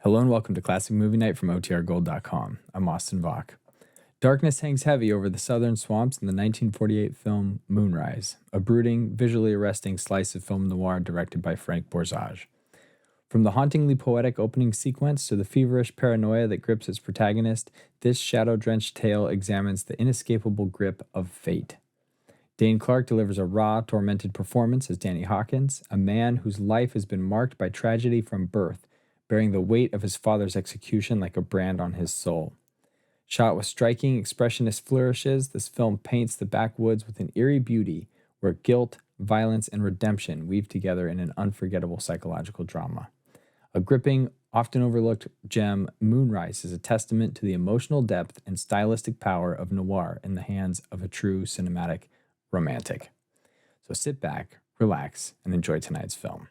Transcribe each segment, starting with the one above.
Hello and welcome to Classic Movie Night from OTRGold.com. I'm Austin Vaughn. Darkness hangs heavy over the southern swamps in the 1948 film Moonrise, a brooding, visually arresting slice of film noir directed by Frank Borzage. From the hauntingly poetic opening sequence to the feverish paranoia that grips its protagonist, this shadow-drenched tale examines the inescapable grip of fate. Dane Clark delivers a raw, tormented performance as Danny Hawkins, a man whose life has been marked by tragedy from birth, bearing the weight of his father's execution like a brand on his soul. Shot with striking, expressionist flourishes, this film paints the backwoods with an eerie beauty where guilt, violence, and redemption weave together in an unforgettable psychological drama. A gripping, often overlooked gem, Moonrise is a testament to the emotional depth and stylistic power of noir in the hands of a true cinematic romantic. So sit back, relax, and enjoy tonight's film.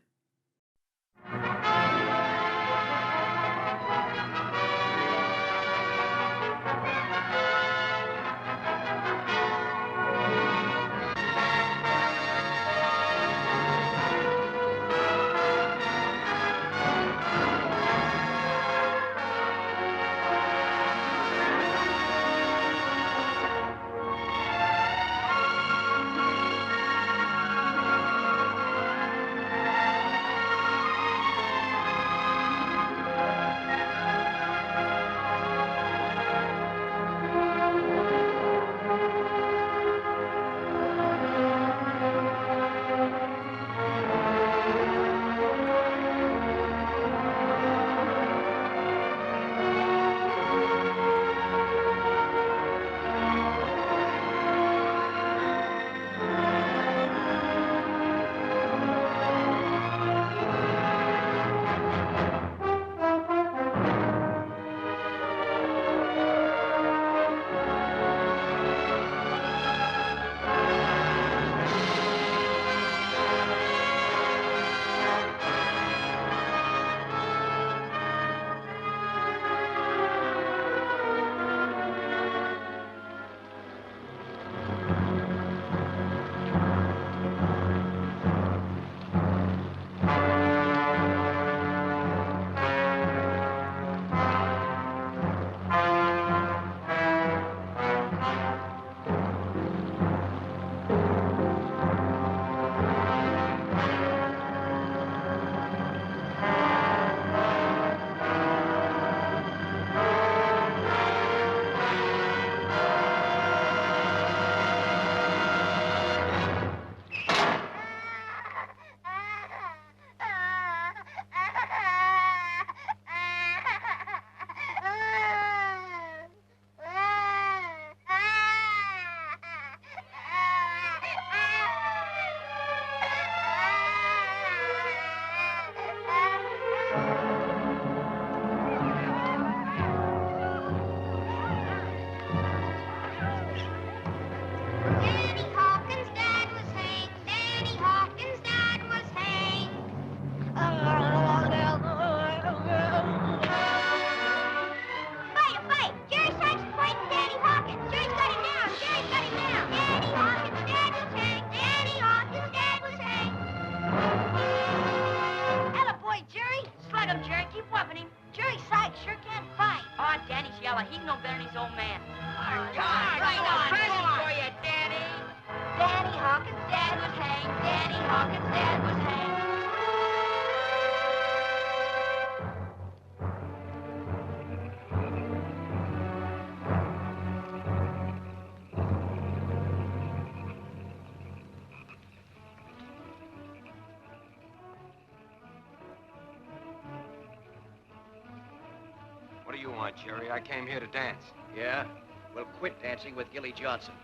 What do you want, Jerry? I came here to dance. Yeah? Well, quit dancing with Gilly Johnson.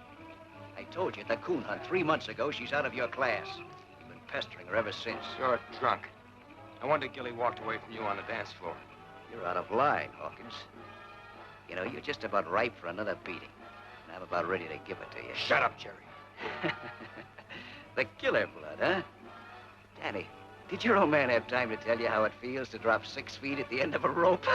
I told you at the coon hunt 3 months ago she's out of your class. You've been pestering her ever since. You're drunk. No wonder Gilly walked away from you on the dance floor. You're out of line, Hawkins. You know, you're just about ripe for another beating. And I'm about ready to give it to you. Shut up, Jerry. The killer blood, huh? Danny, did your old man have time to tell you how it feels to drop 6 feet at the end of a rope?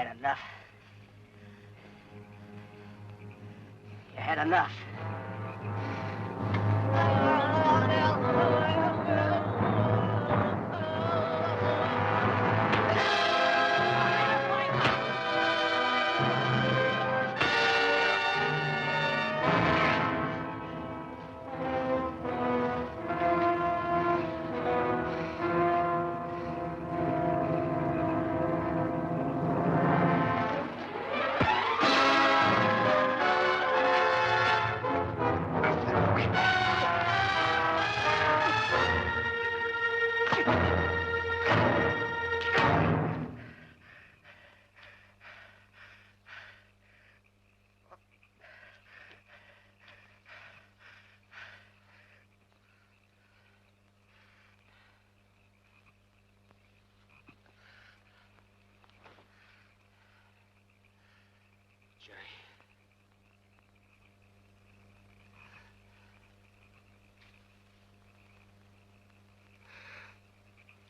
had enough. You had enough.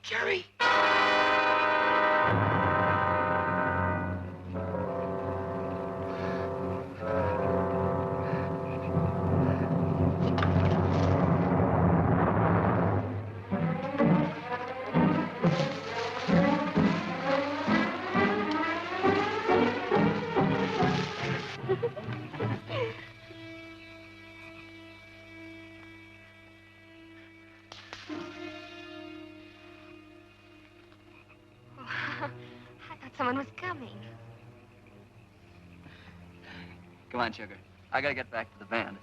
Jerry! Someone was coming. Come on, sugar. I gotta get back to the band.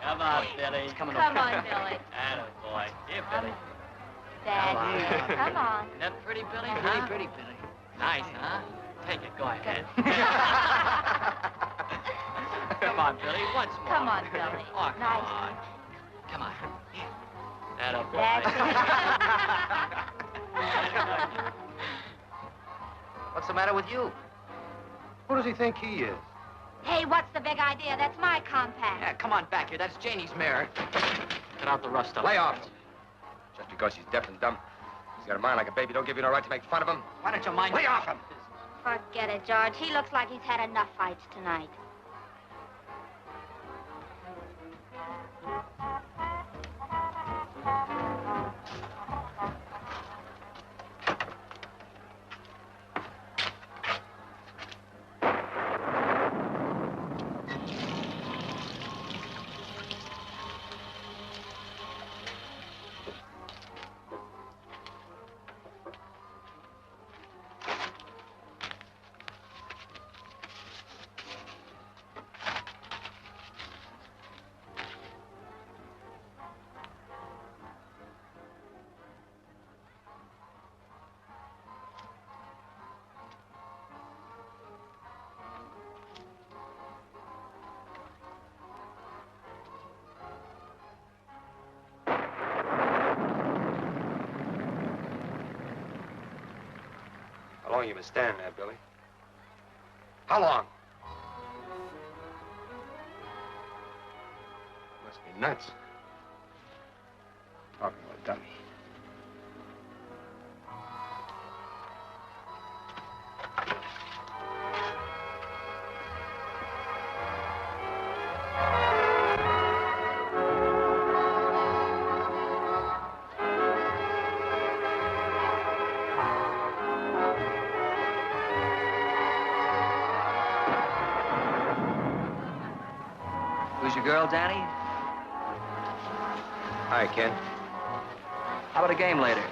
Come on, Billy. Come on, Billy. Attaboy. Here, Billy. Daddy, come on. Isn't that pretty, Billy? Pretty, Huh? pretty, Billy. Nice, huh? Take it. Go ahead. Come on, Billy. Once more. Come on, Billy. Oh, come Nice. on. Come on. Attaboy. Daddy. What's the matter with you? Who does he think he is? Hey, what's the big idea? That's my compact. Yeah, come on back here. That's Janie's mare. Cut out the rust up. Lay off. Just because she's deaf and dumb. He's got a mind like a baby. Don't give you no right to make fun of him. Why don't you mind? Lay off him. Forget it, George. He looks like he's had enough fights tonight. How long you been standing there, Billy? How long? Must be nuts. Talking to a dummy. your girl, Danny? Hi, Ken. How about a game later?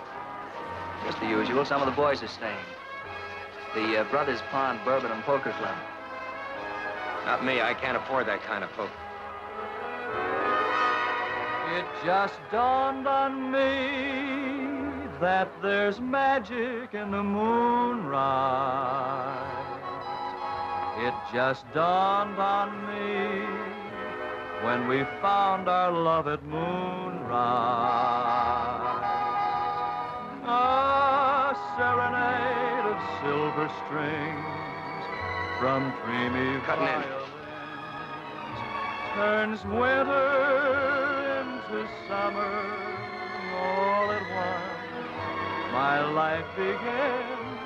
Just the usual. Some of the boys are staying. The Brothers Pond Bourbon and Poker Club. Not me. I can't afford that kind of poker. It just dawned on me that there's magic in the moonrise. It just dawned on me when we found our love at moonrise. A serenade of silver strings from dreamy violins turns winter into summer all at once. My life begins.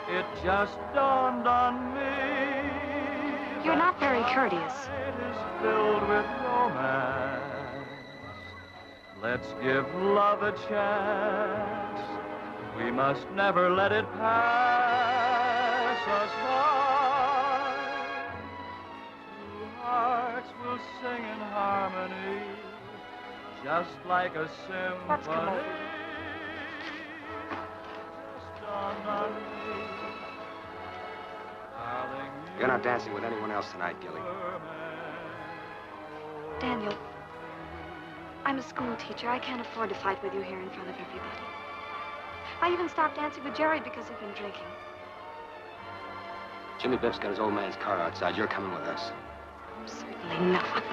It just dawned on me. You're not very courteous. It is filled with romance. Let's give love a chance. We must never let it pass us by. Two hearts will sing in harmony, just like a symphony. Let's come over. Just dawned on me. Darling, You're not dancing with anyone else tonight, Gilly. Daniel, I'm a school teacher. I can't afford to fight with you here in front of everybody. I even stopped dancing with Jerry because of him drinking. Jimmy Biff's got his old man's car outside. You're coming with us. Certainly not.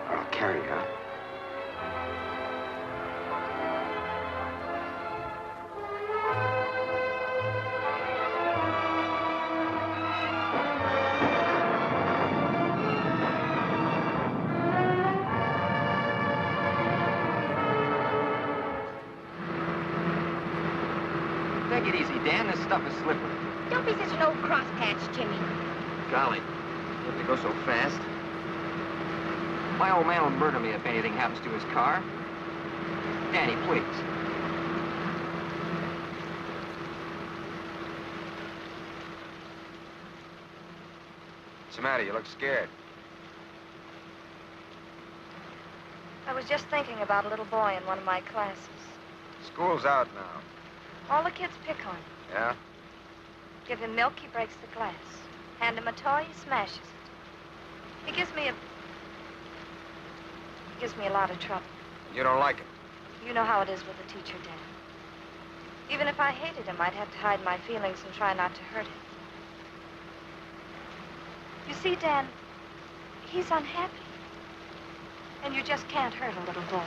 Or I'll carry you out. Take it easy, Dan. This stuff is slippery. Don't be such an old crosspatch, Jimmy. Golly, you have to go so fast. My old man will murder me if anything happens to his car. Danny, please. What's the matter? You look scared. I was just thinking about a little boy in one of my classes. School's out now. All the kids pick on him. Yeah? Give him milk, he breaks the glass. Hand him a toy, he smashes it. He gives me a lot of trouble. You don't like it. You know how it is with a teacher, Dan. Even if I hated him, I'd have to hide my feelings and try not to hurt him. You see, Dan, he's unhappy. And you just can't hurt a little boy.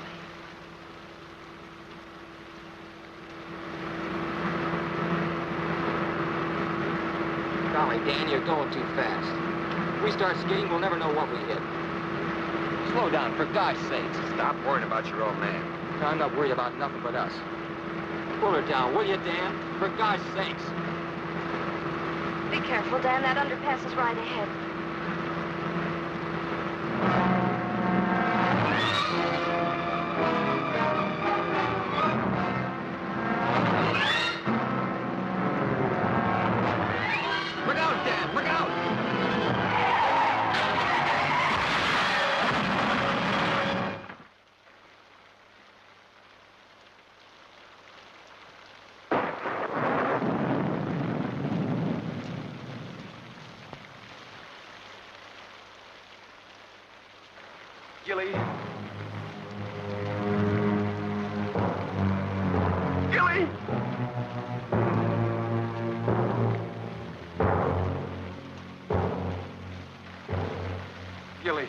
Golly, Dan, you're going too fast. If we start skidding, we'll never know what we hit. Slow down, for God's sakes. Stop worrying about your old man. I'm not worried about nothing but us. Pull her down, will you, Dan? For God's sakes. Be careful, Dan. That underpass is right ahead. Look out, Dan! Look out! Gilly. Gilly! Gilly.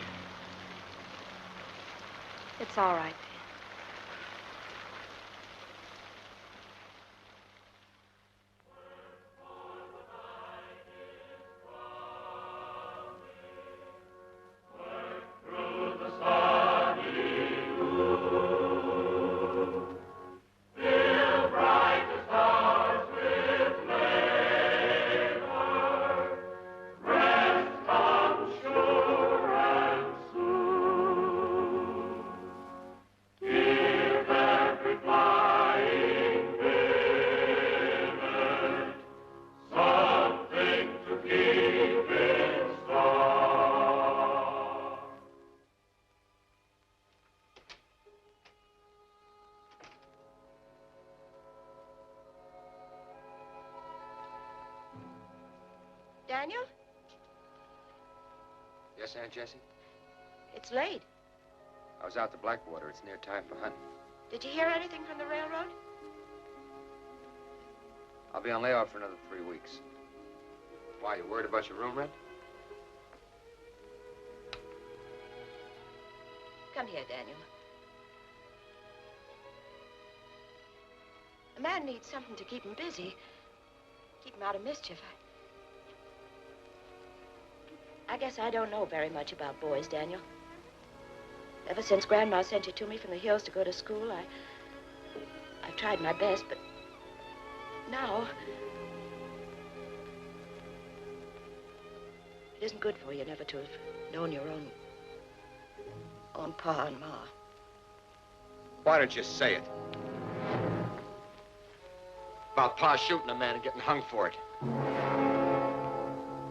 It's all right, Dan. Daniel? Yes, Aunt Jessie? It's late. I was out to Blackwater. It's near time for hunting. Did you hear anything from the railroad? I'll be on layoff for another 3 weeks. Why, you worried about your room rent? Come here, Daniel. A man needs something to keep him busy. Keep him out of mischief. I guess I don't know very much about boys, Daniel. Ever since Grandma sent you to me from the hills to go to school, I've tried my best, but now it isn't good for you never to have known your own pa and ma. Why don't you say it? About Pa shooting a man and getting hung for it.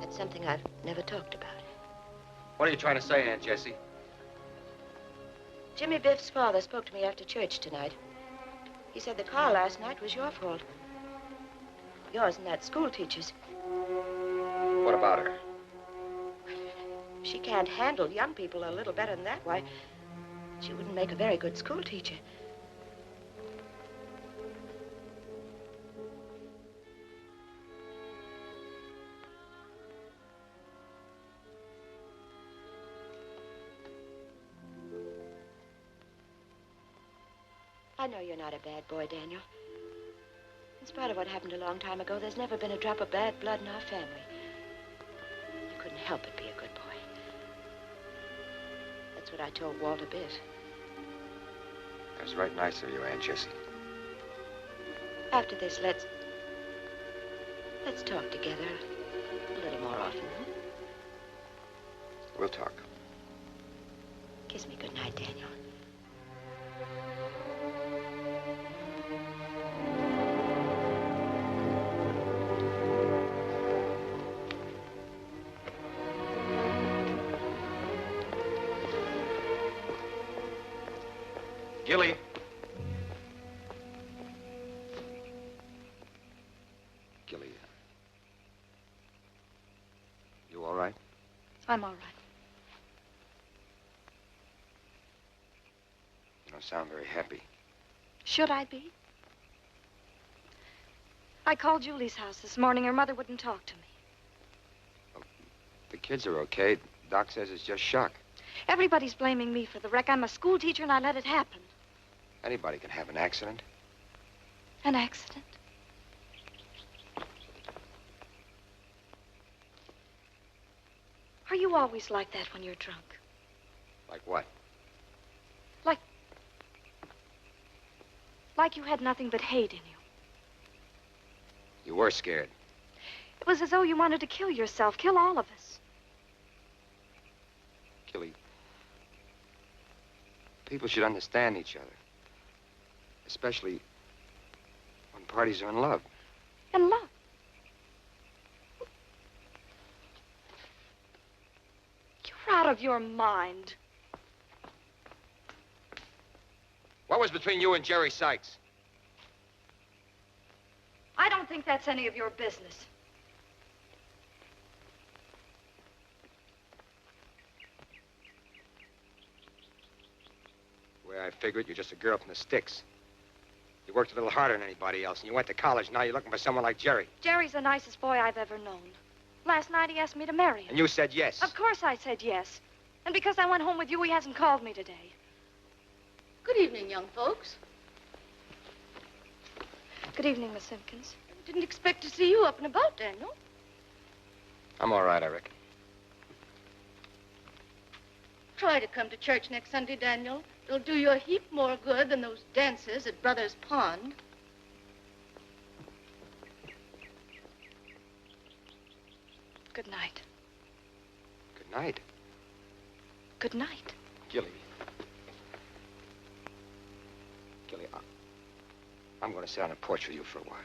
That's something I've never talked about. What are you trying to say, Aunt Jessie? Jimmy Biff's father spoke to me after church tonight. He said the car last night was your fault. Yours and that school teacher's. What about her? She can't handle young people a little better than that. Why, she wouldn't make a very good school teacher. I know you're not a bad boy, Daniel. In spite of what happened a long time ago, there's never been a drop of bad blood in our family. You couldn't help but be a good boy. That's what I told Walter Biff. That was right nice of you, Aunt Jessie. After this, let's talk together a little more often, huh? We'll talk. Kiss me good night, Daniel. Gilly. Gilly, you all right? I'm all right. You don't sound very happy. Should I be? I called Julie's house this morning. Her mother wouldn't talk to me. The kids are okay. Doc says it's just shock. Everybody's blaming me for the wreck. I'm a school teacher and I let it happen. Anybody can have an accident. An accident? Are you always like that when you're drunk? Like what? Like you had nothing but hate in you. You were scared. It was as though you wanted to kill yourself, kill all of us. Gilly, people should understand each other. Especially when parties are in love. In love? You're out of your mind. What was between you and Jerry Sykes? I don't think that's any of your business. The way I figure it, you're just a girl from the sticks. You worked a little harder than anybody else, and you went to college. Now you're looking for someone like Jerry. Jerry's the nicest boy I've ever known. Last night he asked me to marry him. And you said yes. Of course I said yes. And because I went home with you, he hasn't called me today. Good evening, young folks. Good evening, Miss Simpkins. Didn't expect to see you up and about, Daniel. I'm all right, I reckon. Try to come to church next Sunday, Daniel. It'll do you a heap more good than those dances at Brother's Pond. Good night. Good night. Good night. Gilly. Gilly, I'm going to sit on the porch with you for a while.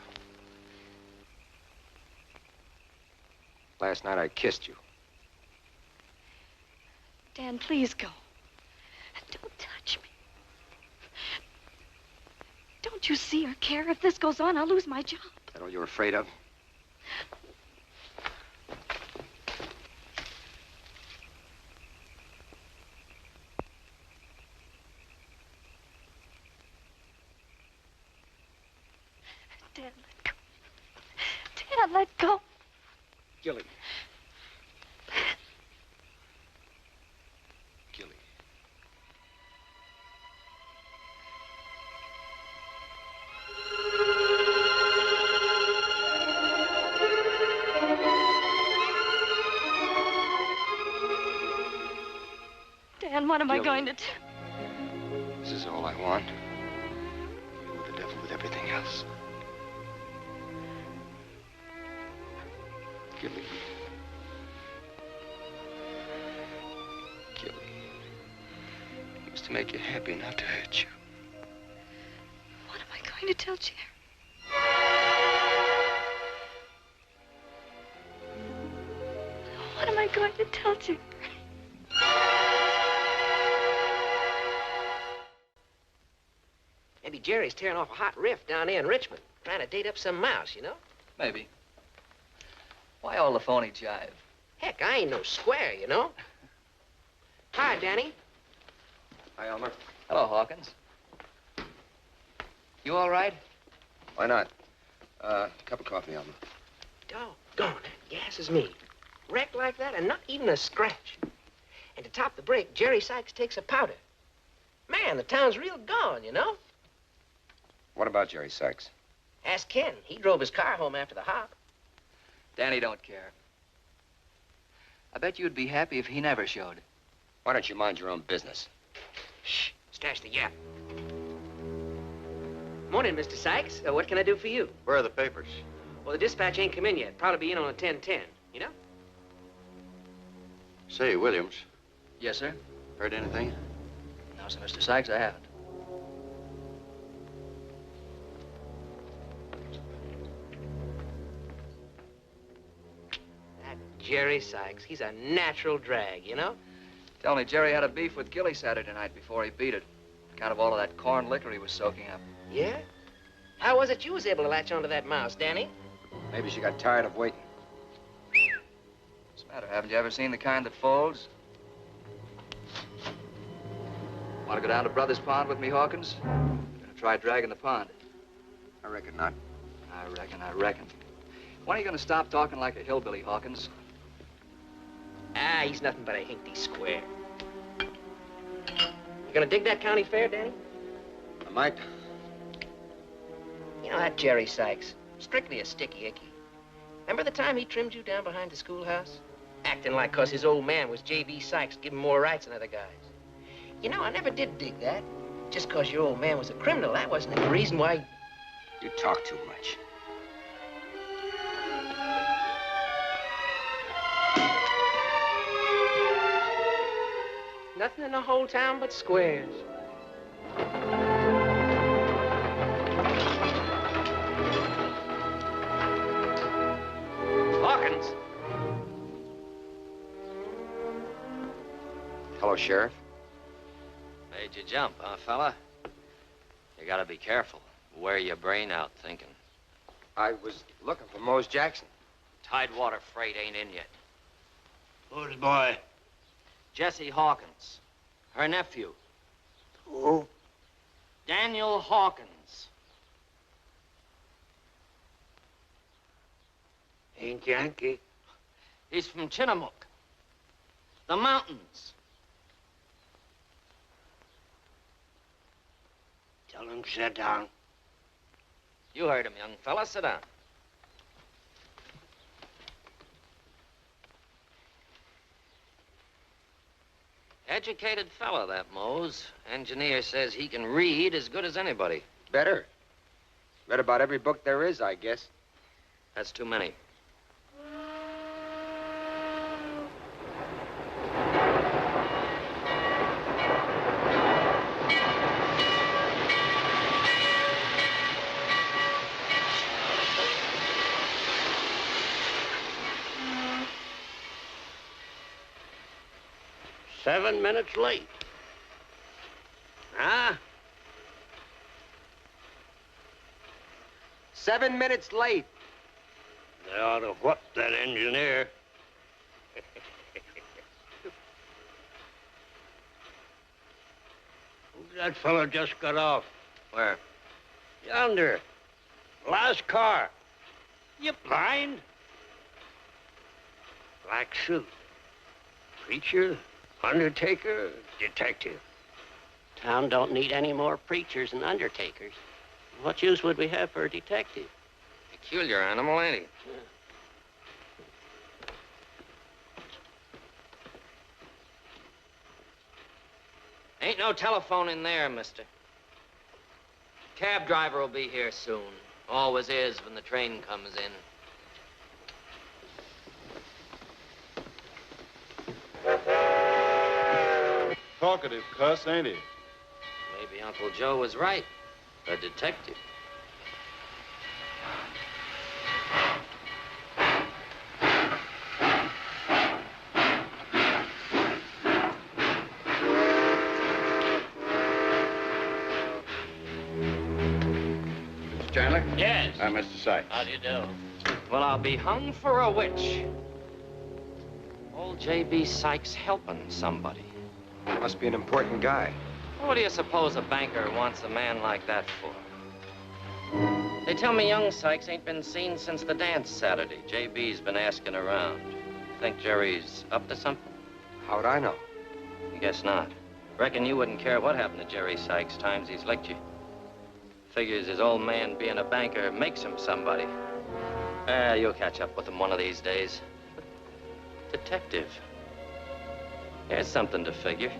Last night I kissed you. Dan, please go. Don't touch me. Don't you see or care? If this goes on, I'll lose my job. Is that all you're afraid of? Dan, let go. Dan, let go. Gilly. Gilly. Dan, what am I Gilly. going to do? This is all I want. You with the devil with everything else. Gilly. Gilly. It was to make you happy, not to hurt you. What am I going to tell Jerry? What am I going to tell Jerry? Maybe Jerry's tearing off a hot riff down there in Richmond, trying to date up some mouse, you know? Maybe. Why all the phony jive? Heck, I ain't no square, you know? Hi, Danny. Hi, Elmer. Hello, Hawkins. You all right? Why not? Cup of coffee, Elmer. Doggone, that gas is me. Wrecked like that and not even a scratch. And to top the break, Jerry Sykes takes a powder. Man, the town's real gone, you know? What about Jerry Sykes? Ask Ken. He drove his car home after the hop. Danny don't care. I bet you'd be happy if he never showed. Why don't you mind your own business? Shh, stash the yap. Morning, Mr. Sykes. What can I do for you? Where are the papers? Well, the dispatch ain't come in yet. Probably be in on a 10:10, you know? Say, Williams, Yes, sir? heard anything? No, sir, Mr. Sykes, I haven't. That Jerry Sykes, he's a natural drag, you know? Tell me, Jerry had a beef with Gilly Saturday night before he beat it. Account of all of that corn liquor he was soaking up. Yeah? How was it you was able to latch onto that mouse, Danny? Maybe she got tired of waiting. What's the matter? Haven't you ever seen the kind that folds? Want to go down to Brothers Pond with me, Hawkins? Gonna try dragging the pond. I reckon not. I reckon. When are you gonna stop talking like a hillbilly, Hawkins? Ah, he's nothing but a hinky square. You gonna dig that county fair, Danny? I might. You know that Jerry Sykes, strictly a sticky icky. Remember the time he trimmed you down behind the schoolhouse? Acting like 'cause his old man was J.B. Sykes, give him more rights than other guys. You know, I never did dig that. Just 'cause your old man was a criminal, that wasn't the reason why... You talk too much. Nothing in the whole town but squares. Hawkins. Hello, Sheriff. Made you jump, huh, fella? You gotta be careful. Wear your brain out thinking. I was looking for Mose Jackson. Tidewater freight ain't in yet. Who's boy? Jessie Hawkins. Her nephew. Who? Daniel Hawkins. Ain't Yankee. He's from Chinook. The mountains. Tell him sit down. You heard him, young fella. Sit down. Educated fella, that Mose. Engineer says he can read as good as anybody. Better. Read about every book there is, I guess. That's too many. "7 minutes late. Huh? 7 minutes late. They ought to whip that engineer. Who's that fella just got off? Where? Yonder. Last car. You blind? Black suit. Preacher, undertaker, detective. Town don't need any more preachers and undertakers. What use would we have for a detective? Peculiar animal, ain't he? Ain't no telephone in there, mister. Cab driver will be here soon. Always is when the train comes in. Talkative cuss, ain't he? Maybe Uncle Joe was right. A detective. Mr. Chandler? Yes. I'm Mr. Sykes. How do you do? Well, I'll be hung for a witch. Old J.B. Sykes helping somebody. Must be an important guy. What do you suppose a banker wants a man like that for? They tell me young Sykes ain't been seen since the dance Saturday. J.B.'s been asking around. Think Jerry's up to something? How'd I know? Guess not. Reckon you wouldn't care what happened to Jerry Sykes times he's licked you. Figures his old man being a banker makes him somebody. You'll catch up with him one of these days. Detective. Here's something to figure.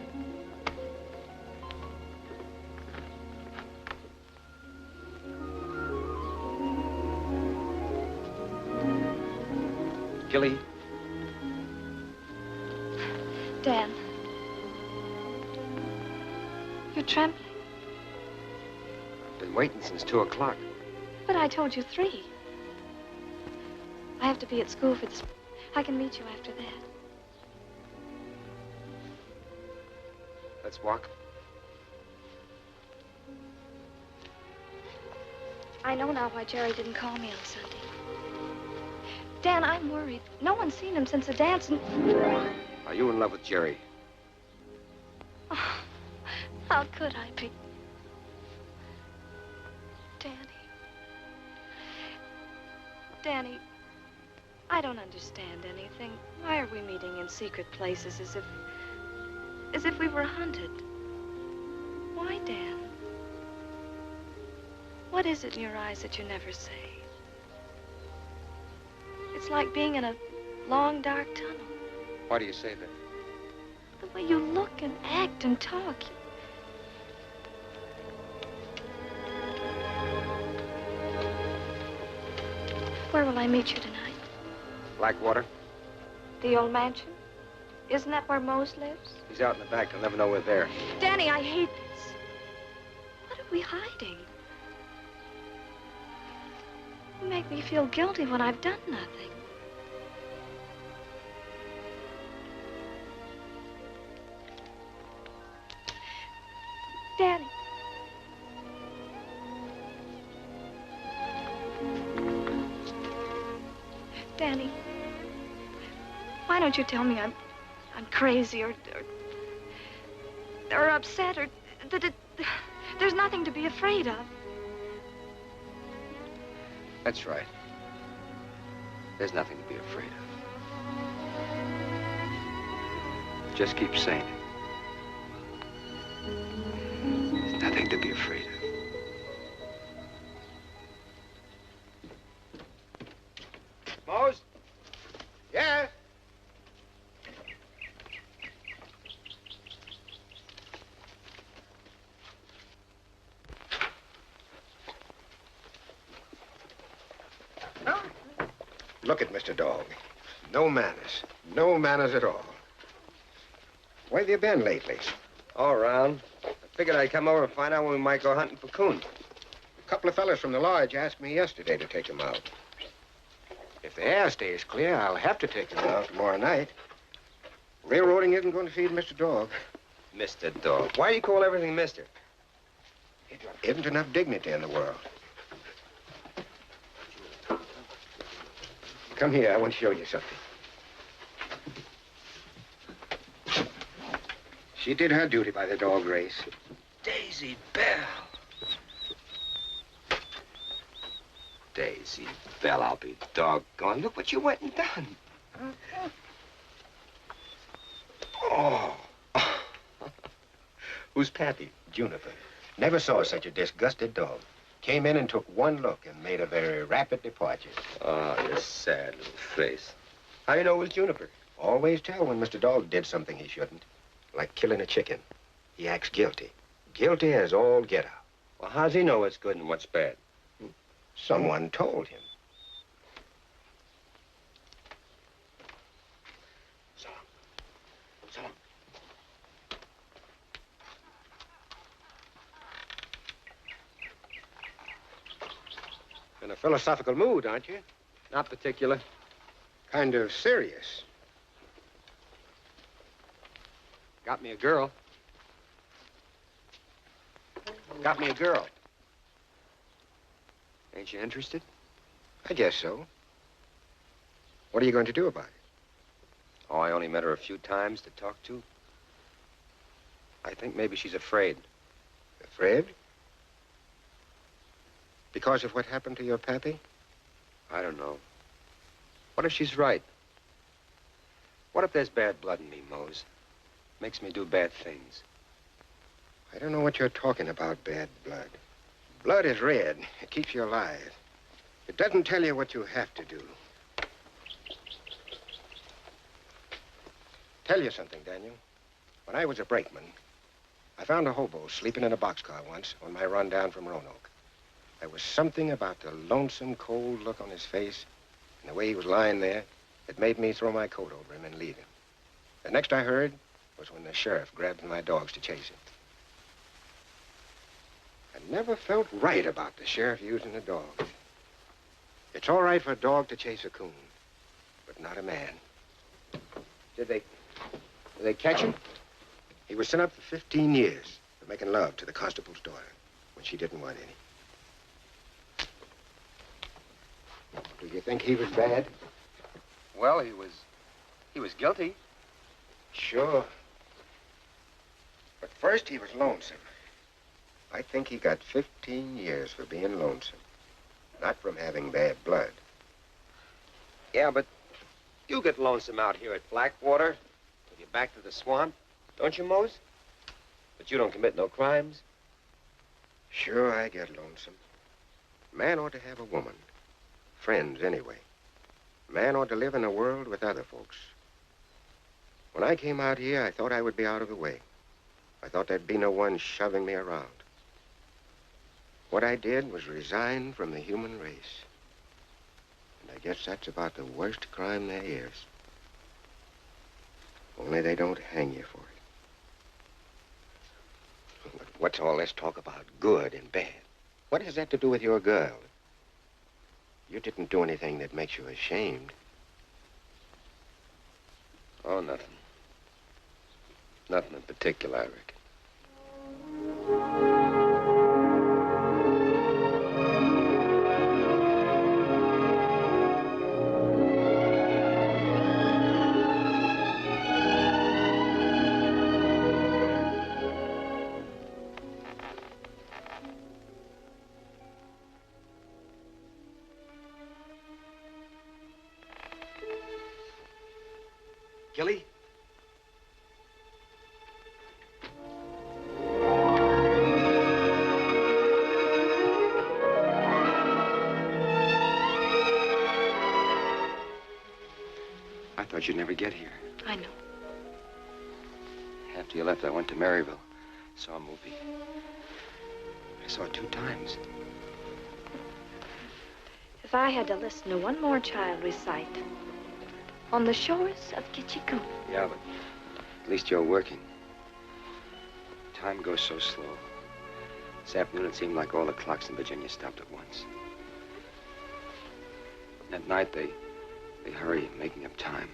Gilly? Dan. You're trembling. Been waiting since 2 o'clock. But I told you 3. I have to be at school for this. I can meet you after that. Let's walk. I know now why Jerry didn't call me on Sunday. Dan, I'm worried. No one's seen him since the dance and... Are you in love with Jerry? Oh, how could I be? Danny, I don't understand anything. Why are we meeting in secret places as if we were hunted? Why, Dan? What is it in your eyes that you never say? It's like being in a long, dark tunnel. Why do you say that? The way you look and act and talk. Where will I meet you tonight? Blackwater? The old mansion? Isn't that where Mose lives? He's out in the back. They'll never know we're there. Danny, I hate this. What are we hiding? You make me feel guilty when I've done nothing. Danny. Danny, why don't you tell me I'm crazy or upset or that there's nothing to be afraid of? That's right. There's nothing to be afraid of. Just keep saying it. There's nothing to be afraid of. Mose? Yes? Look at Mr. Dog. No manners. No manners at all. Where have you been lately? All around. I figured I'd come over and find out when we might go hunting for coon. A couple of fellas from the lodge asked me yesterday to take him out. If the air stays clear, I'll have to take him out tomorrow night. Railroading isn't going to feed Mr. Dog. Mr. Dog. Why do you call everything Mr.? There isn't enough dignity in the world. Come here, I want to show you something. She did her duty by the dog race. Daisy Bell. Stacy Bell, I'll be doggone. Look what you went and done. Oh. Who's Pappy? Juniper. Never saw such a disgusted dog. Came in and took one look and made a very rapid departure. Oh, your sad little face. How you know it was Juniper? Always tell when Mr. Dog did something he shouldn't. Like killing a chicken. He acts guilty. Guilty as all get out. Well, how's he know what's good and what's bad? Someone told him. So long. In a philosophical mood, aren't you? Not particular. Kind of serious. Got me a girl. Got me a girl. Ain't you interested? I guess so. What are you going to do about it? Oh, I only met her a few times to talk to. I think maybe she's afraid. Afraid? Because of what happened to your Pappy? I don't know. What if she's right? What if there's bad blood in me, Mose? Makes me do bad things. I don't know what you're talking about, bad blood. Blood is red. It keeps you alive. It doesn't tell you what you have to do. Tell you something, Daniel. When I was a brakeman, I found a hobo sleeping in a boxcar once on my run down from Roanoke. There was something about the lonesome, cold look on his face and the way he was lying there that made me throw my coat over him and leave him. The next I heard was when the sheriff grabbed my dogs to chase him. I never felt right about the sheriff using a dog. It's all right for a dog to chase a coon, but not a man. Did they catch him? He was sent up for 15 years for making love to the constable's daughter when she didn't want any. Do you think he was bad? Well, he was guilty. Sure. But first he was lonesome. I think he got 15 years for being lonesome, not from having bad blood. Yeah, but you get lonesome out here at Blackwater when you're back to the swamp, don't you, Mose? But you don't commit no crimes. Sure, I get lonesome. Man ought to have a woman. Friends, anyway. Man ought to live in a world with other folks. When I came out here, I thought I would be out of the way. I thought there'd be no one shoving me around. What I did was resign from the human race. And I guess that's about the worst crime there is. Only they don't hang you for it. But what's all this talk about good and bad? What has that to do with your girl? You didn't do anything that makes you ashamed. Oh, nothing. Nothing in particular, I reckon. Gilly? I thought you'd never get here. I know. After you left, I went to Maryville. Saw a movie. I saw it 2 times. If I had to listen to one more child recite, on the shores of Kitchikun. Yeah, but at least you're working. Time goes so slow. This afternoon, it seemed like all the clocks in Virginia stopped at once. And at night, they hurry, making up time.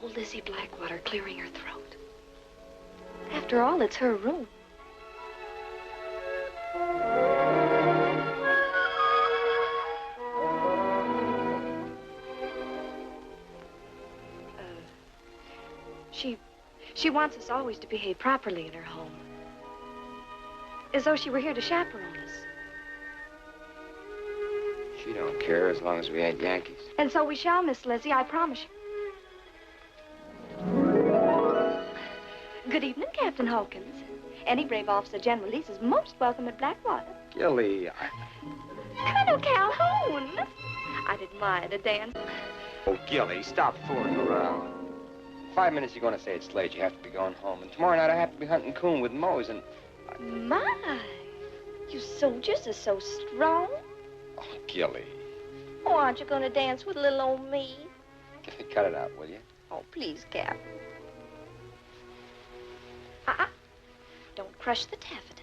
Old Lizzie Blackwater clearing her throat. After all, it's her room. She wants us always to behave properly in her home. As though she were here to chaperone us. She don't care as long as we ain't Yankees. And so we shall, Miss Lizzie, I promise you. Good evening, Captain Hawkins. Any brave officer General Lease is most welcome at Blackwater. Gilly, Colonel Calhoun! I'd admire the dance. Oh, Gilly, stop fooling around. 5 minutes, you're going to say it's late. You have to be going home. And tomorrow night, I have to be hunting coon with Mose and... My, you soldiers are so strong. Oh, Gilly. Oh, aren't you going to dance with little old me? Gilly, cut it out, will you? Oh, please, Cap. Don't crush the taffeta.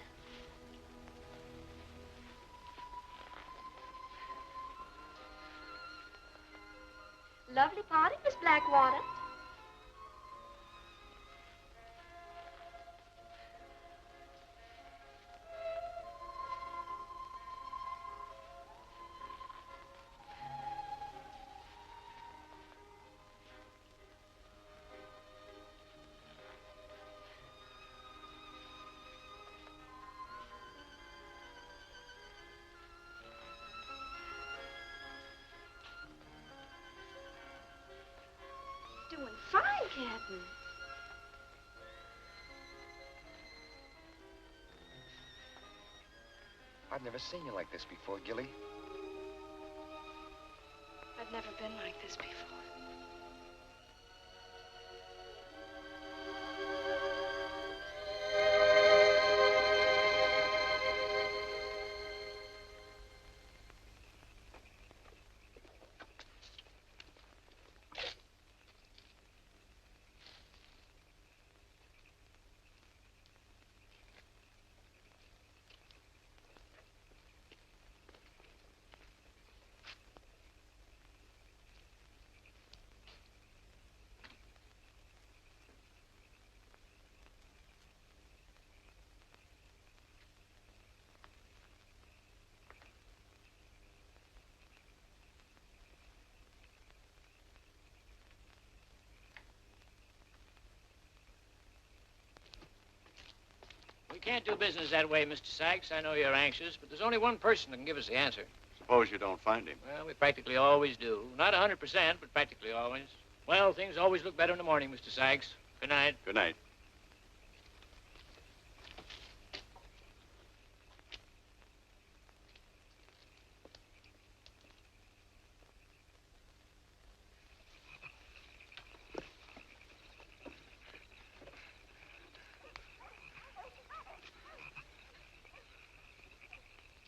Lovely party, Miss Blackwater. Doing fine, Captain. I've never seen you like this before, Gilly. I've never been like this before. We can't do business that way, Mr. Sykes. I know you're anxious, but there's only one person that can give us the answer. Suppose you don't find him. Well, we practically always do. Not 100%, but practically always. Well, things always look better in the morning, Mr. Sykes. Good night. Good night.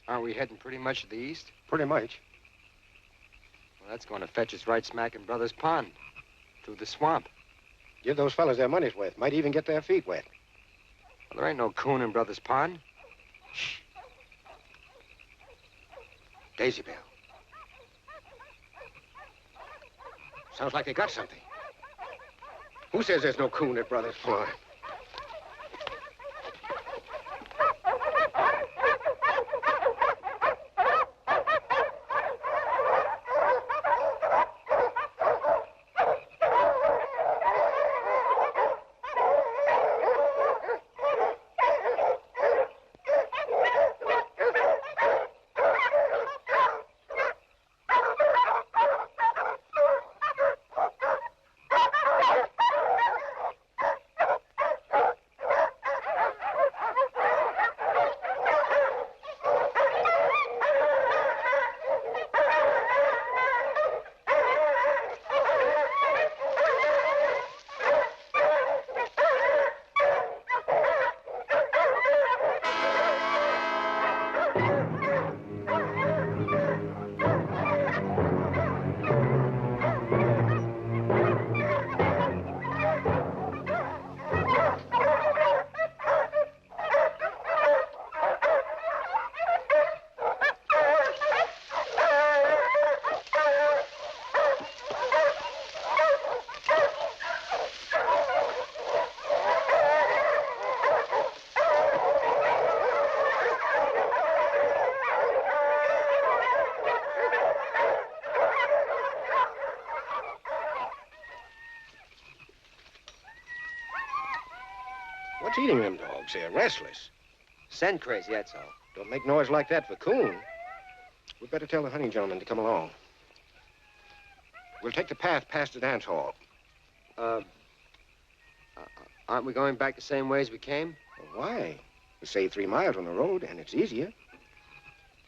Aren't we heading pretty much to the east? Pretty much. Well, that's going to fetch us right smack in Brothers Pond. Through the swamp. Give those fellas their money's worth. Might even get their feet wet. Well, there ain't no coon in Brothers Pond. Shh. Daisy Bell. Sounds like they got something. Who says there's no coon at Brothers Pond? What's eating them dogs? They're restless. Scent crazy, that's all. Don't make noise like that for coon. We'd better tell the hunting gentleman to come along. We'll take the path past the dance hall. Aren't we going back the same way as we came? Well, why? We save 3 miles on the road, and it's easier.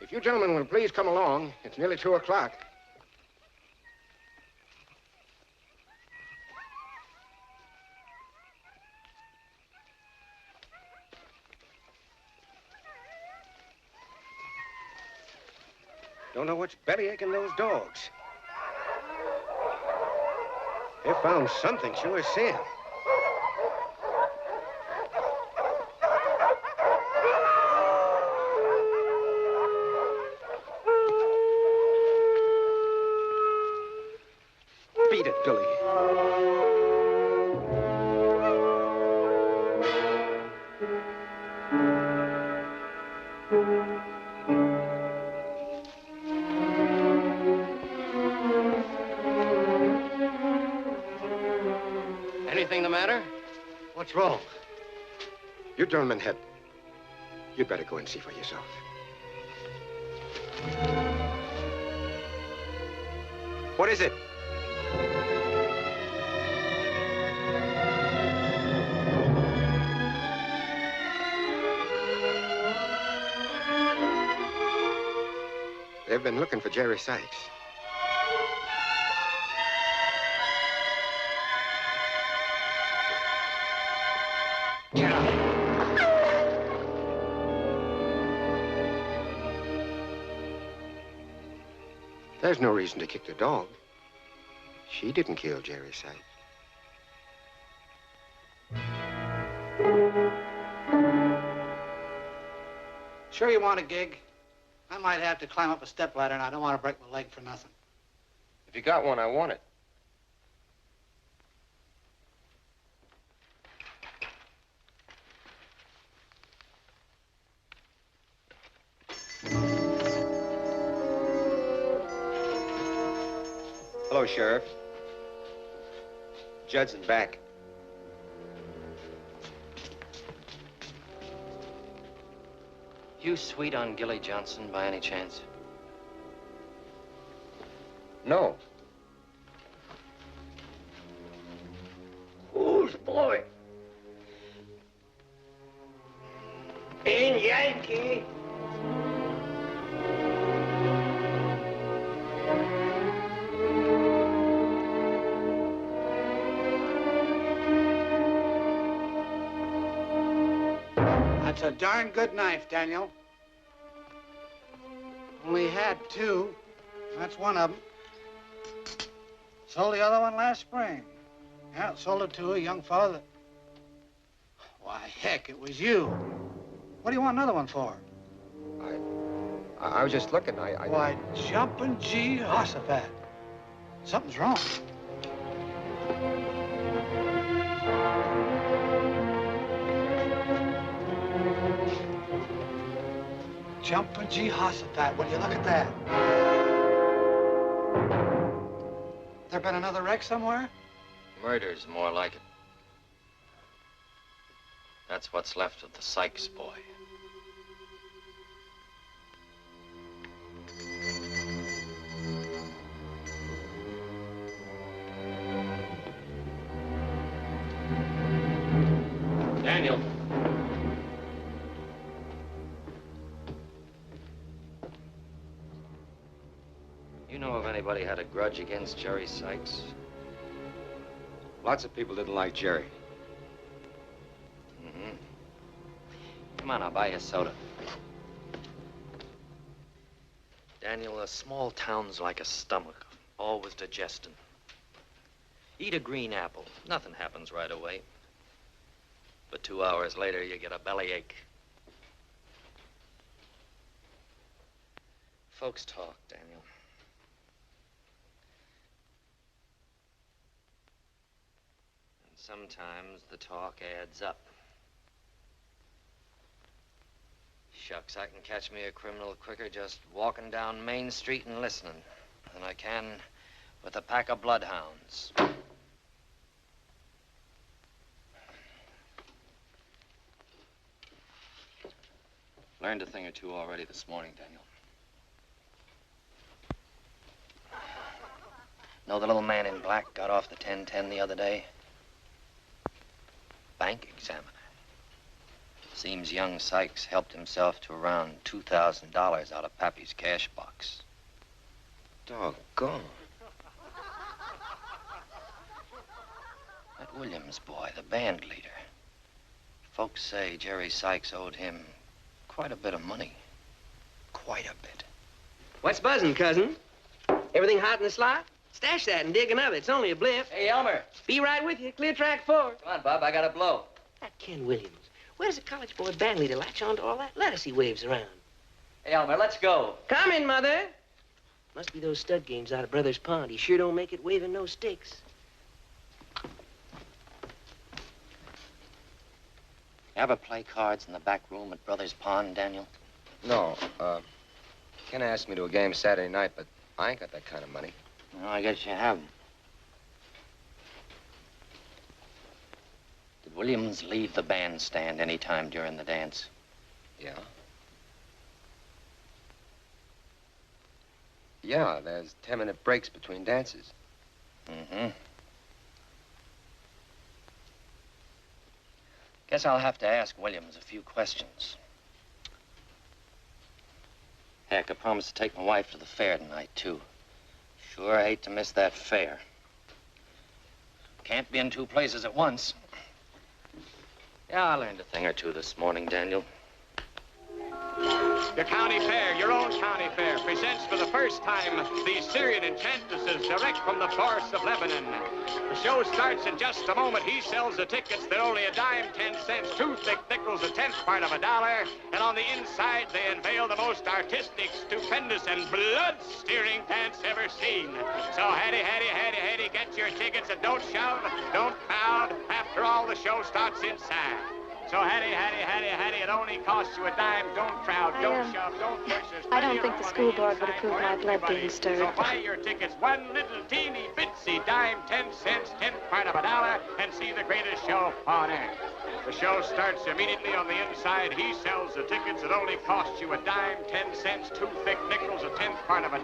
If you gentlemen will please come along, it's nearly 2 o'clock. Don't know what's bellyaching those dogs. They found something, sure as sin. Beat it, Billy. Anything the matter? What's wrong? You gentlemen had... You'd better go and see for yourself. What is it? They've been looking for Jerry Sykes. There's no reason to kick the dog. She didn't kill Jerry Sykes. Sure you want a gig? I might have to climb up a stepladder, and I don't want to break my leg for nothing. If you got one, I want it. Hello, Sheriff. Judson back. You sweet on Gilly Johnson by any chance? No. Who's boy? In Yankee. That's a darn good knife, Daniel. Only had 2. That's one of them. Sold the other one last spring. Yeah, sold it to a young father. Why, heck, it was you. What do you want another one for? I was just looking. Why, jumping gee hossafat. Something's wrong. Jumping Jehoshaphat, will you look at that? There been another wreck somewhere? Murder's more like it. That's what's left of the Sykes boy. Daniel. You know if anybody had a grudge against Jerry Sykes? Lots of people didn't like Jerry. Mm-hmm. Come on, I'll buy you a soda. Daniel, a small town's like a stomach, always digesting. Eat a green apple. Nothing happens right away. But 2 hours later, you get a bellyache. Folks talk, Daniel. And sometimes the talk adds up. Shucks, I can catch me a criminal quicker just walking down Main Street and listening than I can with a pack of bloodhounds. Learned a thing or two already this morning, Daniel. Know the little man in black got off the 1010 the other day? Bank examiner. Seems young Sykes helped himself to around $2,000 out of Pappy's cash box. Doggone. That Williams boy, the band leader. Folks say Jerry Sykes owed him quite a bit of money. Quite a bit. What's buzzing, cousin? Everything hot in the slot? Stash that and dig another. It's only a blip. Hey, Elmer. Be right with you. Clear track 4. Come on, Bob. I got to blow. That Ken Williams. Where does a college boy band leader latch on to all that lettuce he waves around? Hey, Elmer, let's go. Coming, Mother. Must be those stud games out of Brothers Pond. He sure don't make it waving no sticks. You ever play cards in the back room at Brothers Pond, Daniel? No, Ken asked me to a game Saturday night, but I ain't got that kind of money. Well, I guess you haven't. Did Williams leave the bandstand any time during the dance? Yeah. Yeah, there's 10-minute breaks between dances. Mm-hmm. Guess I'll have to ask Williams a few questions. Heck, I promised to take my wife to the fair tonight, too. Sure hate to miss that fair. Can't be in 2 places at once. Yeah, I learned a thing or two this morning, Daniel. Your county fair, your own county fair, presents for the first time the Syrian enchantresses direct from the forests of Lebanon. The show starts in just a moment. He sells the tickets. They're only a dime, 10 cents, 2 thick nickels, a 10th part of $1. And on the inside, they unveil the most artistic, stupendous, and blood-steering dance ever seen. So Hattie, get your tickets and don't shove, don't crowd. After all, the show starts inside. So Hattie, it only costs you a dime. Don't crowd, don't shove, don't push. I don't think the school board would approve my blood being stirred. So buy your tickets, one little teeny bitsy dime, 10 cents, 10th part of $1, and see the greatest show on earth. The show starts immediately on the inside. He sells the tickets. It only costs you a dime, 10 cents, 2 thick nickels, a 10th part of $1.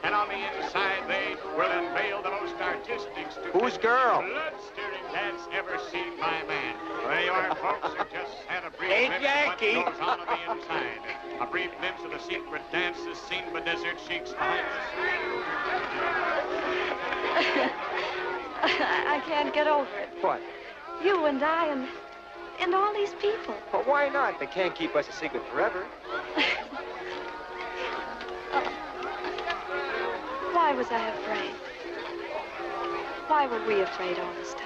And on the inside, they will unveil the most artistic, Who's girl? blood-stirring dance ever seen by man. There you are, folks. You just had a brief glimpse of what goes on the inside. A brief glimpse of the secret dances seen by desert sheiks behind the screen. I can't get over it. What? You and I and all these people. Well, why not? They can't keep us a secret forever. Why was I afraid? Why were we afraid all this time?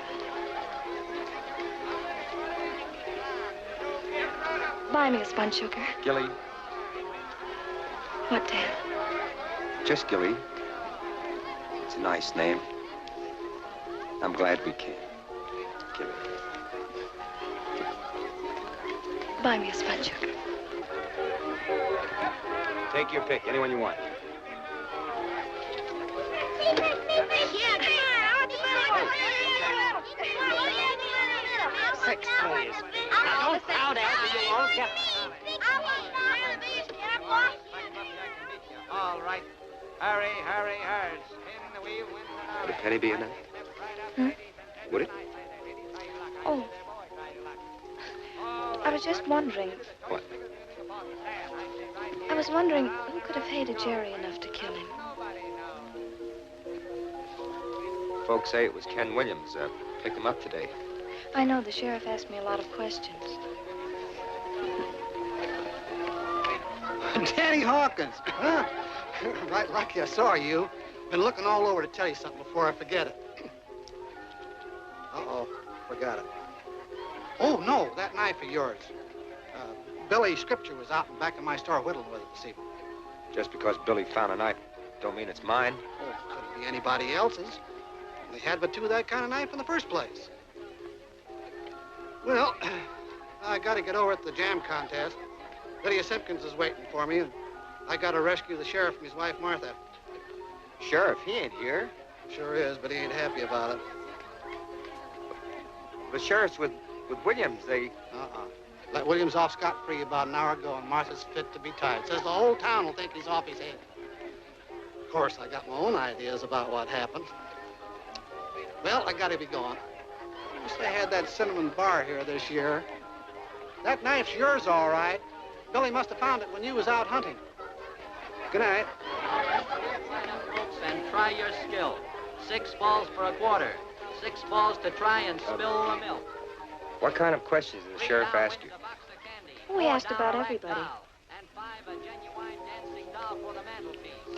Buy me a spun sugar. Gilly. What, Dan? Just Gilly. It's a nice name. I'm glad we can. Gilly. Buy me a spun sugar. Take your pick, anyone you want. Sykes Boy is... Now, don't crowd out or you won't get... All right. Hurry. Spin the wheel, win the... Would a penny be enough? Would it? Oh. I was just wondering. What? I was wondering who could have hated Jerry enough to kill him. Folks say it was Ken Williams. Picked him up today. I know the sheriff asked me a lot of questions. Danny Hawkins, huh? Right lucky I saw you. Been looking all over to tell you something before I forget it. Uh-oh, forgot it. Oh, no, that knife of yours. Billy Scripture was out in back of my store whittling with it this evening. Just because Billy found a knife, don't mean it's mine. Oh, couldn't be anybody else's. They had but 2 of that kind of knife in the first place. Well, I got to get over at the jam contest. Lydia Simpkins is waiting for me, and I got to rescue the sheriff from his wife, Martha. Sheriff, he ain't here. Sure is, but he ain't happy about it. The sheriff's with Williams. They... Let Williams off scot-free about an hour ago, and Martha's fit to be tied. Says the whole town will think he's off his head. Of course, I got my own ideas about what happened. Well, I gotta be going. I wish they had that cinnamon bar here this year. That knife's yours, all right. Billy must have found it when you was out hunting. Good night. Folks, and try your skill. 6 balls for a quarter. 6 balls to try and spill the milk. What kind of questions did the sheriff ask you? We asked about everybody.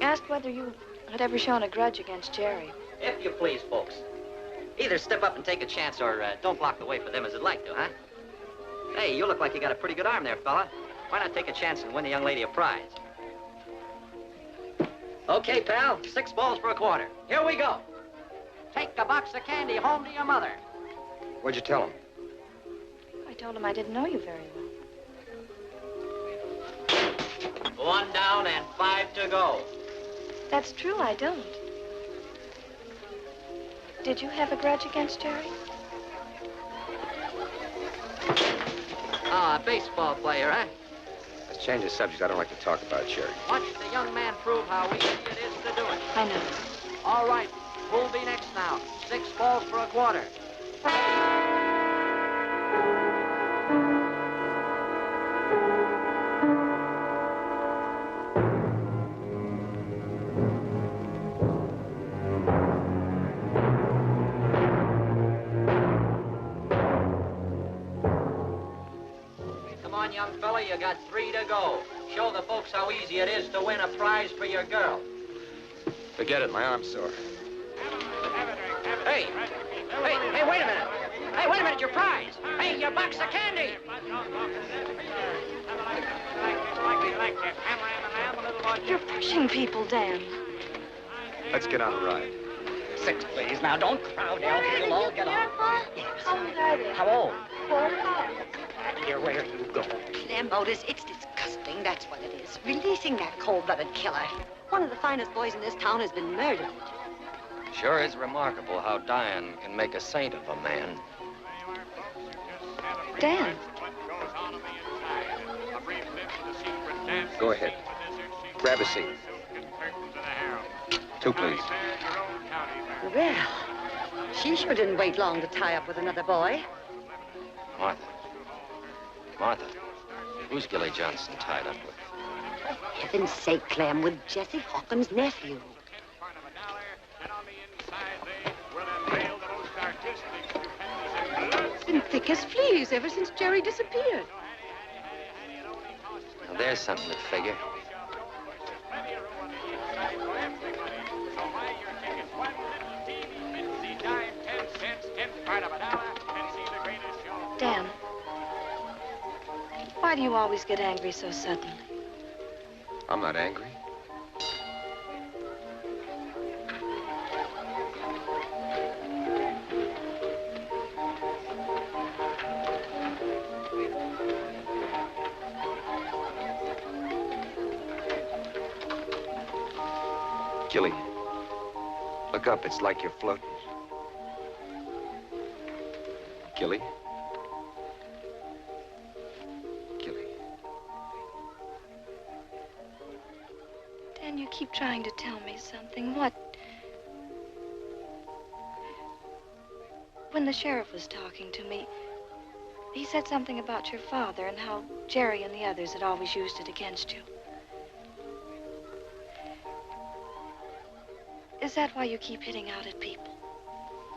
Asked whether you had ever shown a grudge against Jerry. If you please, folks. Either step up and take a chance or don't block the way for them as it'd like to, huh? Hey, you look like you got a pretty good arm there, fella. Why not take a chance and win the young lady a prize? Okay, pal, 6 balls for a quarter. Here we go. Take a box of candy home to your mother. What'd you tell him? I told him I didn't know you very well. 1 down and 5 to go. That's true, I don't. Did you have a grudge against Jerry? Ah, a baseball player, huh? Let's change the subject. I don't like to talk about Jerry. Watch the young man prove how easy it is to do it. I know. All right, who'll be next now? 6 balls for a quarter. Young fella, you got 3 to go. Show the folks how easy it is to win a prize for your girl. Forget it. My arm's sore. Hey, wait a minute. Hey, wait a minute, your prize. Hey, your box of candy. You're pushing people, Dan. Let's get on a ride. 6, please. Now, don't crowd, Ethel. You'll all get on. How old are they? How old? 4 or 5. Here, where you go. Clem, Otis, it's disgusting, that's what it is. Releasing that cold-blooded killer. One of the finest boys in this town has been murdered. Sure is remarkable how dying can make a saint of a man. Dan. Go ahead. Grab a seat. 2, please. Well, she sure didn't wait long to tie up with another boy. Martha, who's Gilly Johnson tied up with? For heaven's sake, Clem, with Jesse Hawkins' nephew. It's been thick as fleas ever since Jerry disappeared. Now, there's something to figure. Dan. Why do you always get angry so suddenly? I'm not angry. Gilly, look up. It's like you're floating. Gilly? Dan, you keep trying to tell me something. What? When the sheriff was talking to me, he said something about your father and how Jerry and the others had always used it against you. Is that why you keep hitting out at people?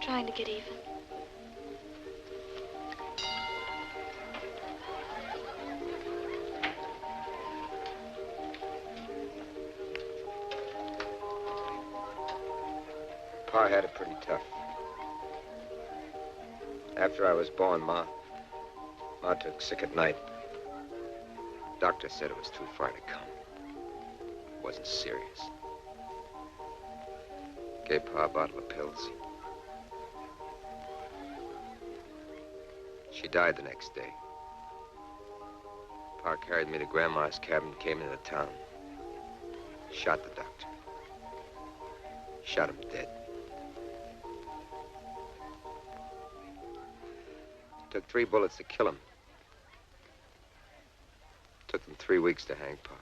Trying to get even? Pa had it pretty tough. After I was born, Ma took sick at night. Doctor said it was too far to come. It wasn't serious. Gave Pa a bottle of pills. She died the next day. Pa carried me to Grandma's cabin, came into town. Shot the doctor. Shot him dead. Took 3 bullets to kill him. Took them 3 weeks to hang Pa.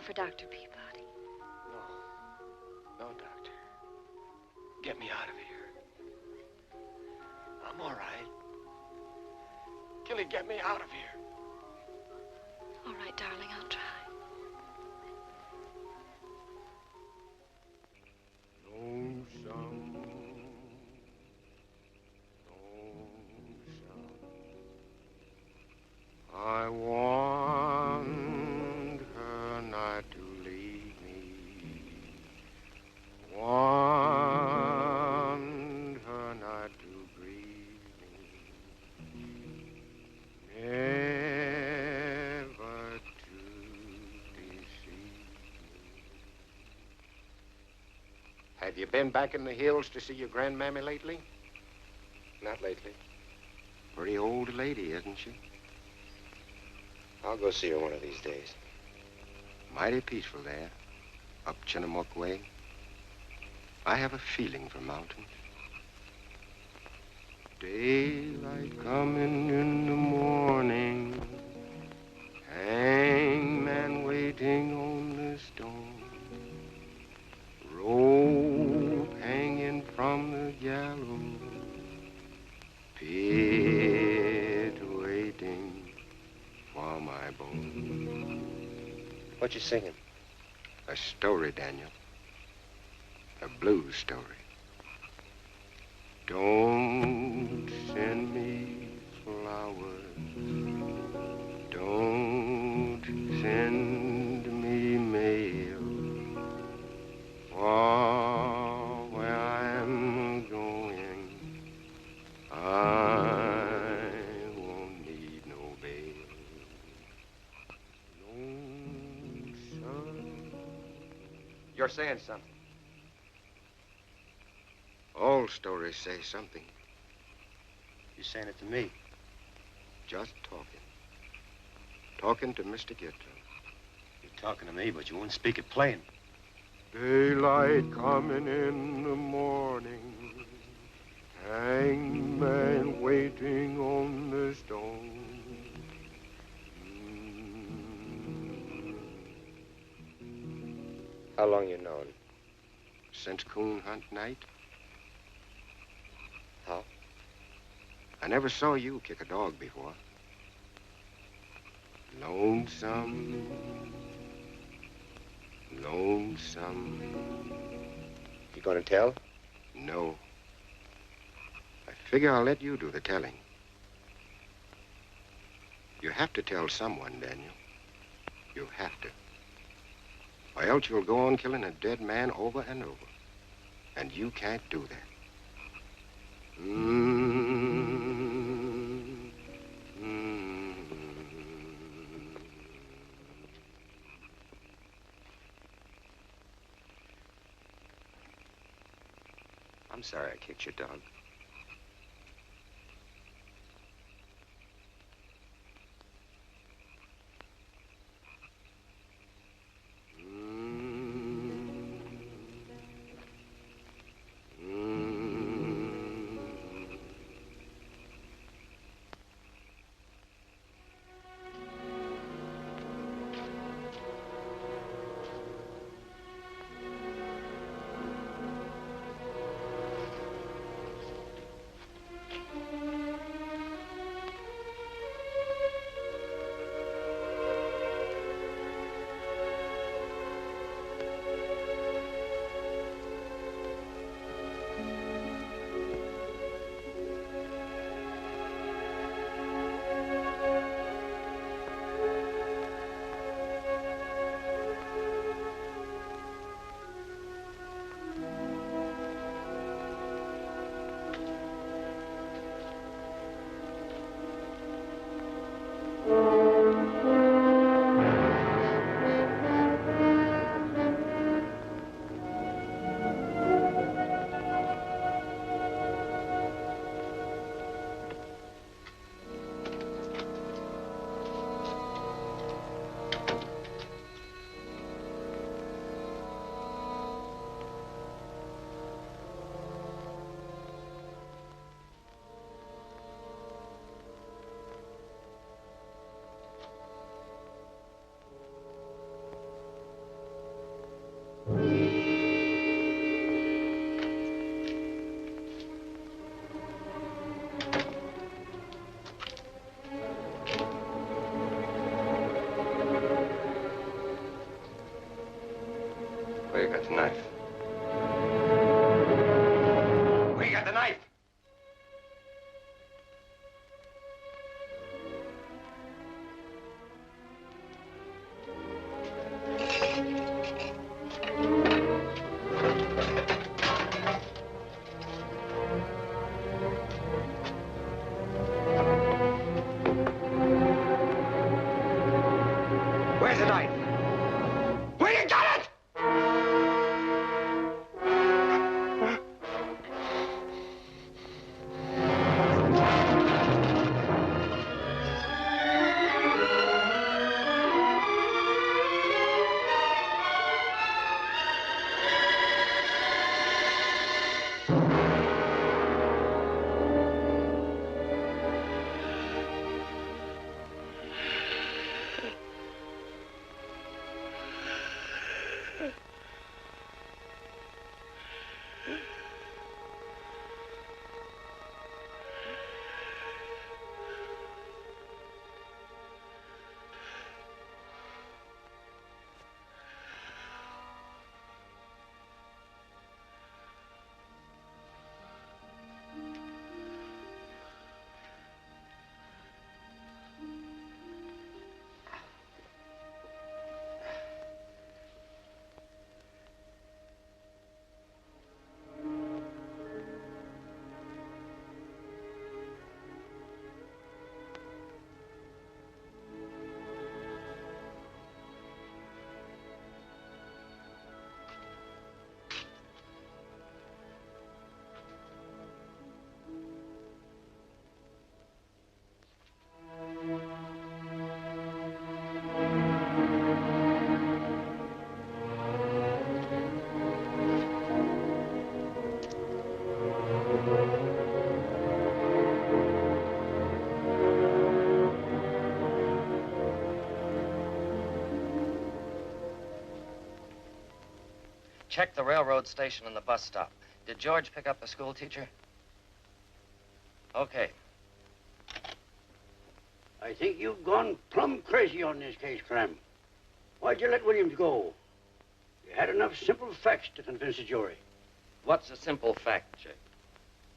For Dr. Peabody. No, Doctor. Get me out of here. I'm all right. Gilly, get me out of here. All right, darling, I'll try. I want her not to leave me. Want her not to grieve me. Never to deceive me. Have you been back in the hills to see your grandmammy lately? Not lately. Pretty old lady, isn't she? I'll go see her one of these days. Mighty peaceful there, up Chinook way. I have a feeling for mountains. Daylight coming in the morning, hangman waiting on the stone, rope hanging from the gallows, pit waiting for my bones. What you singing? A story, Daniel. A blues story. Don't send me flowers. Don't send me mail. For where I'm going, I won't need no bail. You're saying something. All stories say something. You're saying it to me. Just talking. Talking to Mr. Gitler. You're talking to me, but you won't speak it plain. Daylight coming in the morning, hangman waiting on the stone. How long you known? Since coon hunt night. How? I never saw you kick a dog before. Lonesome, lonesome. You gonna tell? No. I figure I'll let you do the telling. You have to tell someone, Daniel. You have to. Or else you'll go on killing a dead man over and over. And you can't do that. I'm sorry I kicked your dog. Where's the knife? We got the knife! Where's the knife? Where you got it? Check the railroad station and the bus stop. Did George pick up the school teacher? Okay. I think you've gone plumb crazy on this case, Clem. Why'd you let Williams go? You had enough simple facts to convince a jury. What's a simple fact, Jake?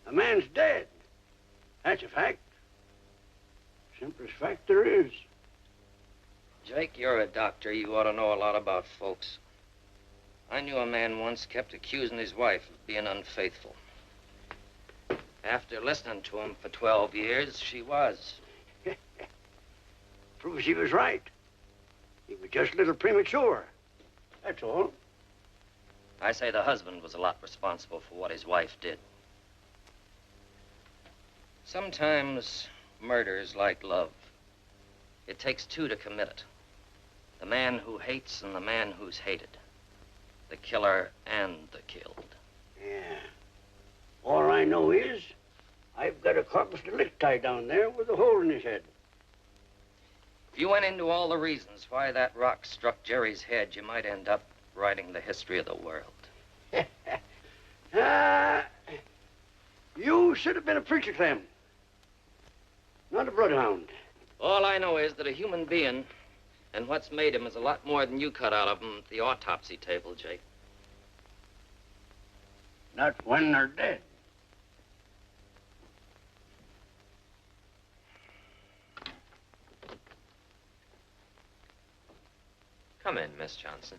A man's dead. That's a fact. Simplest fact there is. Jake, you're a doctor. You ought to know a lot about folks. I knew a man once kept accusing his wife of being unfaithful. After listening to him for 12 years, she was. Proves he was right. He was just a little premature. That's all. I say the husband was a lot responsible for what his wife did. Sometimes murder's like love. It takes two to commit it. The man who hates and the man who's hated. The killer and the killed. Yeah. All I know is I've got a corpus delicti tied down there with a hole in his head. If you went into all the reasons why that rock struck Jerry's head, you might end up writing the history of the world. You should have been a preacher, Clem. Not a bloodhound. All I know is that a human being and what's made him is a lot more than you cut out of him at the autopsy table, Jake. Not when they're dead. Come in, Miss Johnson.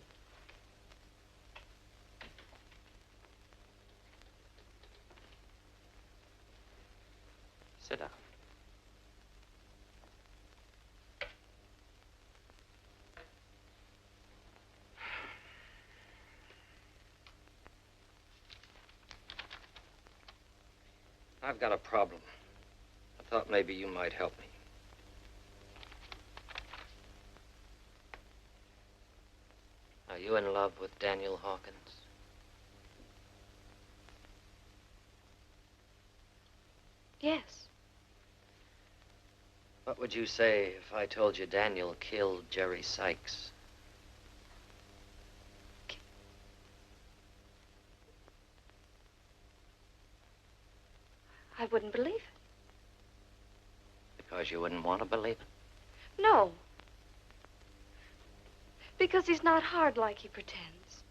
Sit down. I've got a problem. I thought maybe you might help me. Are you in love with Daniel Hawkins? Yes. What would you say if I told you Daniel killed Jerry Sykes? I wouldn't believe it. Because you wouldn't want to believe it? No. Because he's not hard like he pretends.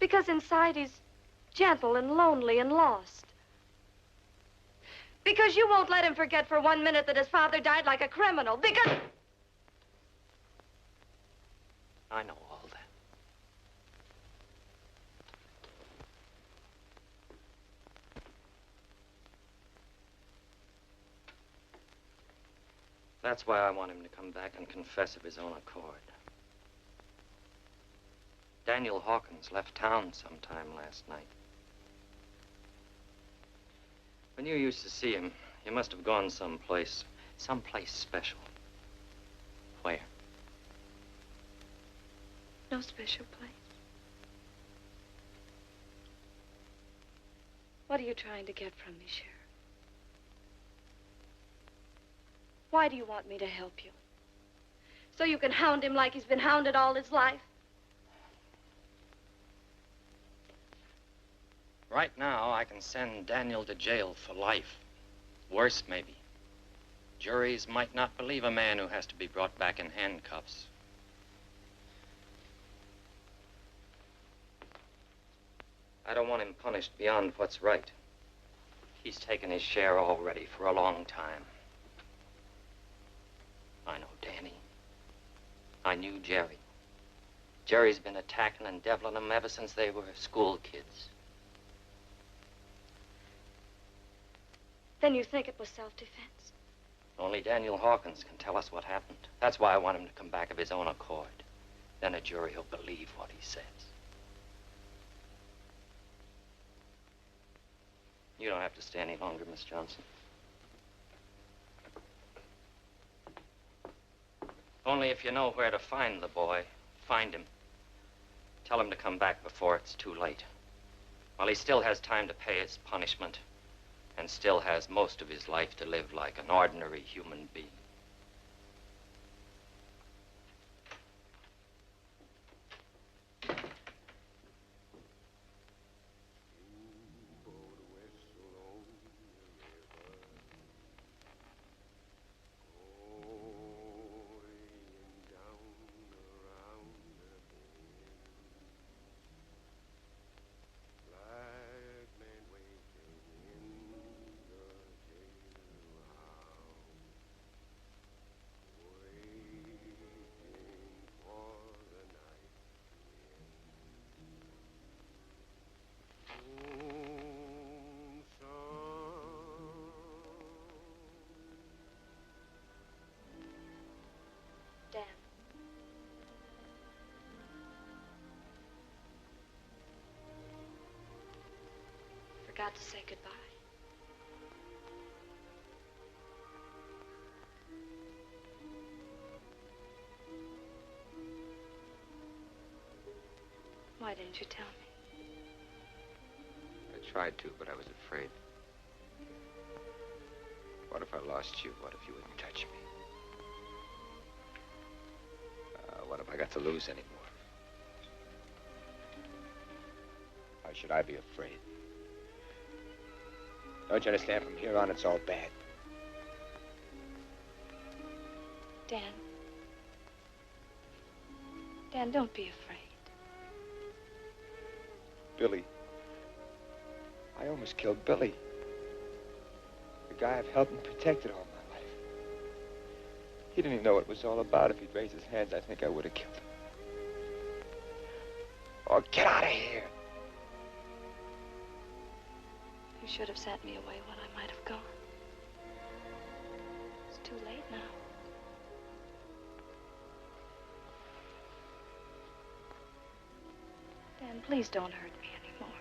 Because inside he's gentle and lonely and lost. Because you won't let him forget for 1 minute that his father died like a criminal. Because... I know all that. That's why I want him to come back and confess of his own accord. Daniel Hawkins left town sometime last night. When you used to see him, you must have gone someplace special. Where? No special place. What are you trying to get from me, Sheriff? Why do you want me to help you? So you can hound him like he's been hounded all his life? Right now, I can send Daniel to jail for life. Worse, maybe. Juries might not believe a man who has to be brought back in handcuffs. I don't want him punished beyond what's right. He's taken his share already for a long time. I know Danny. I knew Jerry. Jerry's been attacking and deviling them ever since they were school kids. Then you think it was self-defense? Only Daniel Hawkins can tell us what happened. That's why I want him to come back of his own accord. Then a jury will believe what he says. You don't have to stay any longer, Miss Johnson. Only if you know where to find the boy, find him. Tell him to come back before it's too late. While he still has time to pay his punishment, and still has most of his life to live like an ordinary human being. Dan. Forgot to say goodbye. Why didn't you tell me? I tried to, but I was afraid. What if I lost you? What if you wouldn't touch me? What if I got to lose anymore? Why should I be afraid? Don't you understand? From here on, it's all bad. Dan. Dan, don't be afraid. Billy. I almost killed Billy. The guy I've helped and protected all my life. He didn't even know what it was all about. If he'd raised his hands, I think I would have killed him. Oh, get out of here. You should have sent me away when I might have gone. It's too late now. Dan, please don't hurt me anymore.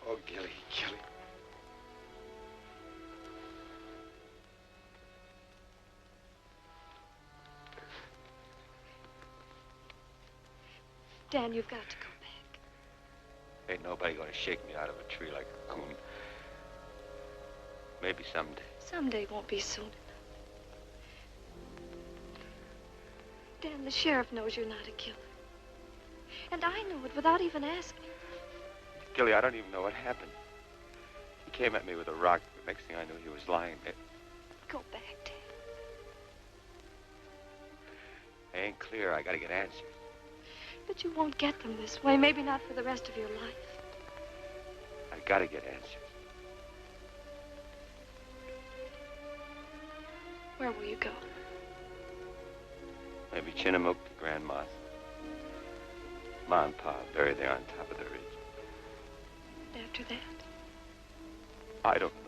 Oh, Gilly, Gilly. Dan, you've got to go back. Ain't nobody gonna shake me out of a tree like a coon. Maybe someday. Someday won't be soon enough. Dan, the sheriff knows you're not a killer. And I know it without even asking. Gilly, I don't even know what happened. He came at me with a rock. The next thing I knew, he was lying there. Go back, Dan. ain't clear. I gotta get answers. But you won't get them this way. Maybe not for the rest of your life. I gotta get answers. Where will you go? Maybe Chinook to Grand Moss. Ma and Pa buried there on top of the ridge. And after that? I don't know.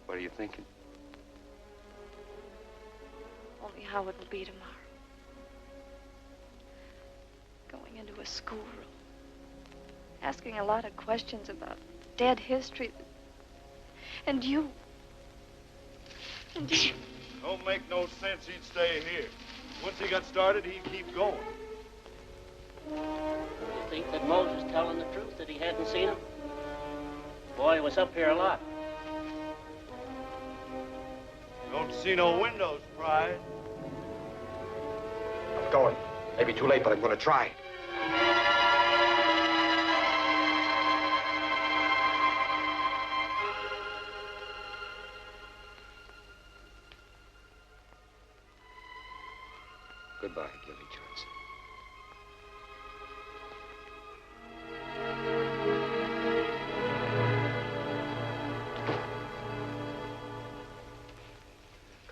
What are you thinking? Only how it will be tomorrow. Going into a schoolroom. Asking a lot of questions about dead history. And you. And you. Don't make no sense he'd stay here. Once he got started, he'd keep going. You think that Moses telling the truth, that he hadn't seen him? Boy was up here a lot. Don't see no windows, Pride. I'm going. Maybe too late, but I'm gonna try. Goodbye, Gilly Johnson.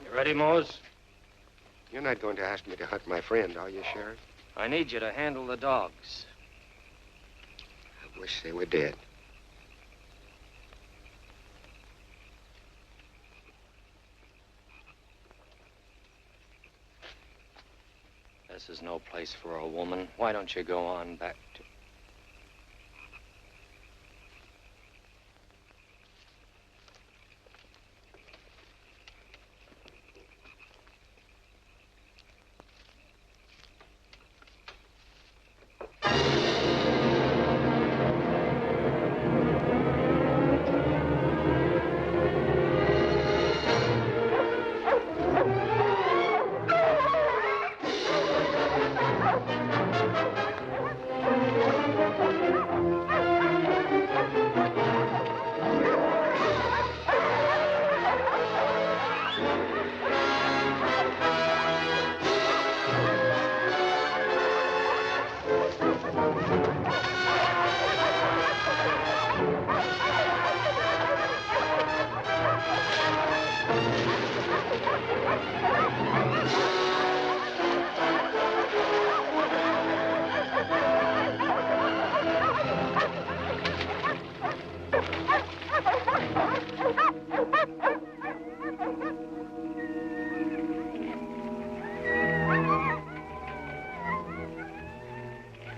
You ready, Mose? You're not going to ask me to hunt my friend, are you, Sheriff? I need you to handle the dogs. I wish they were dead. This is no place for a woman. Why don't you go on back to...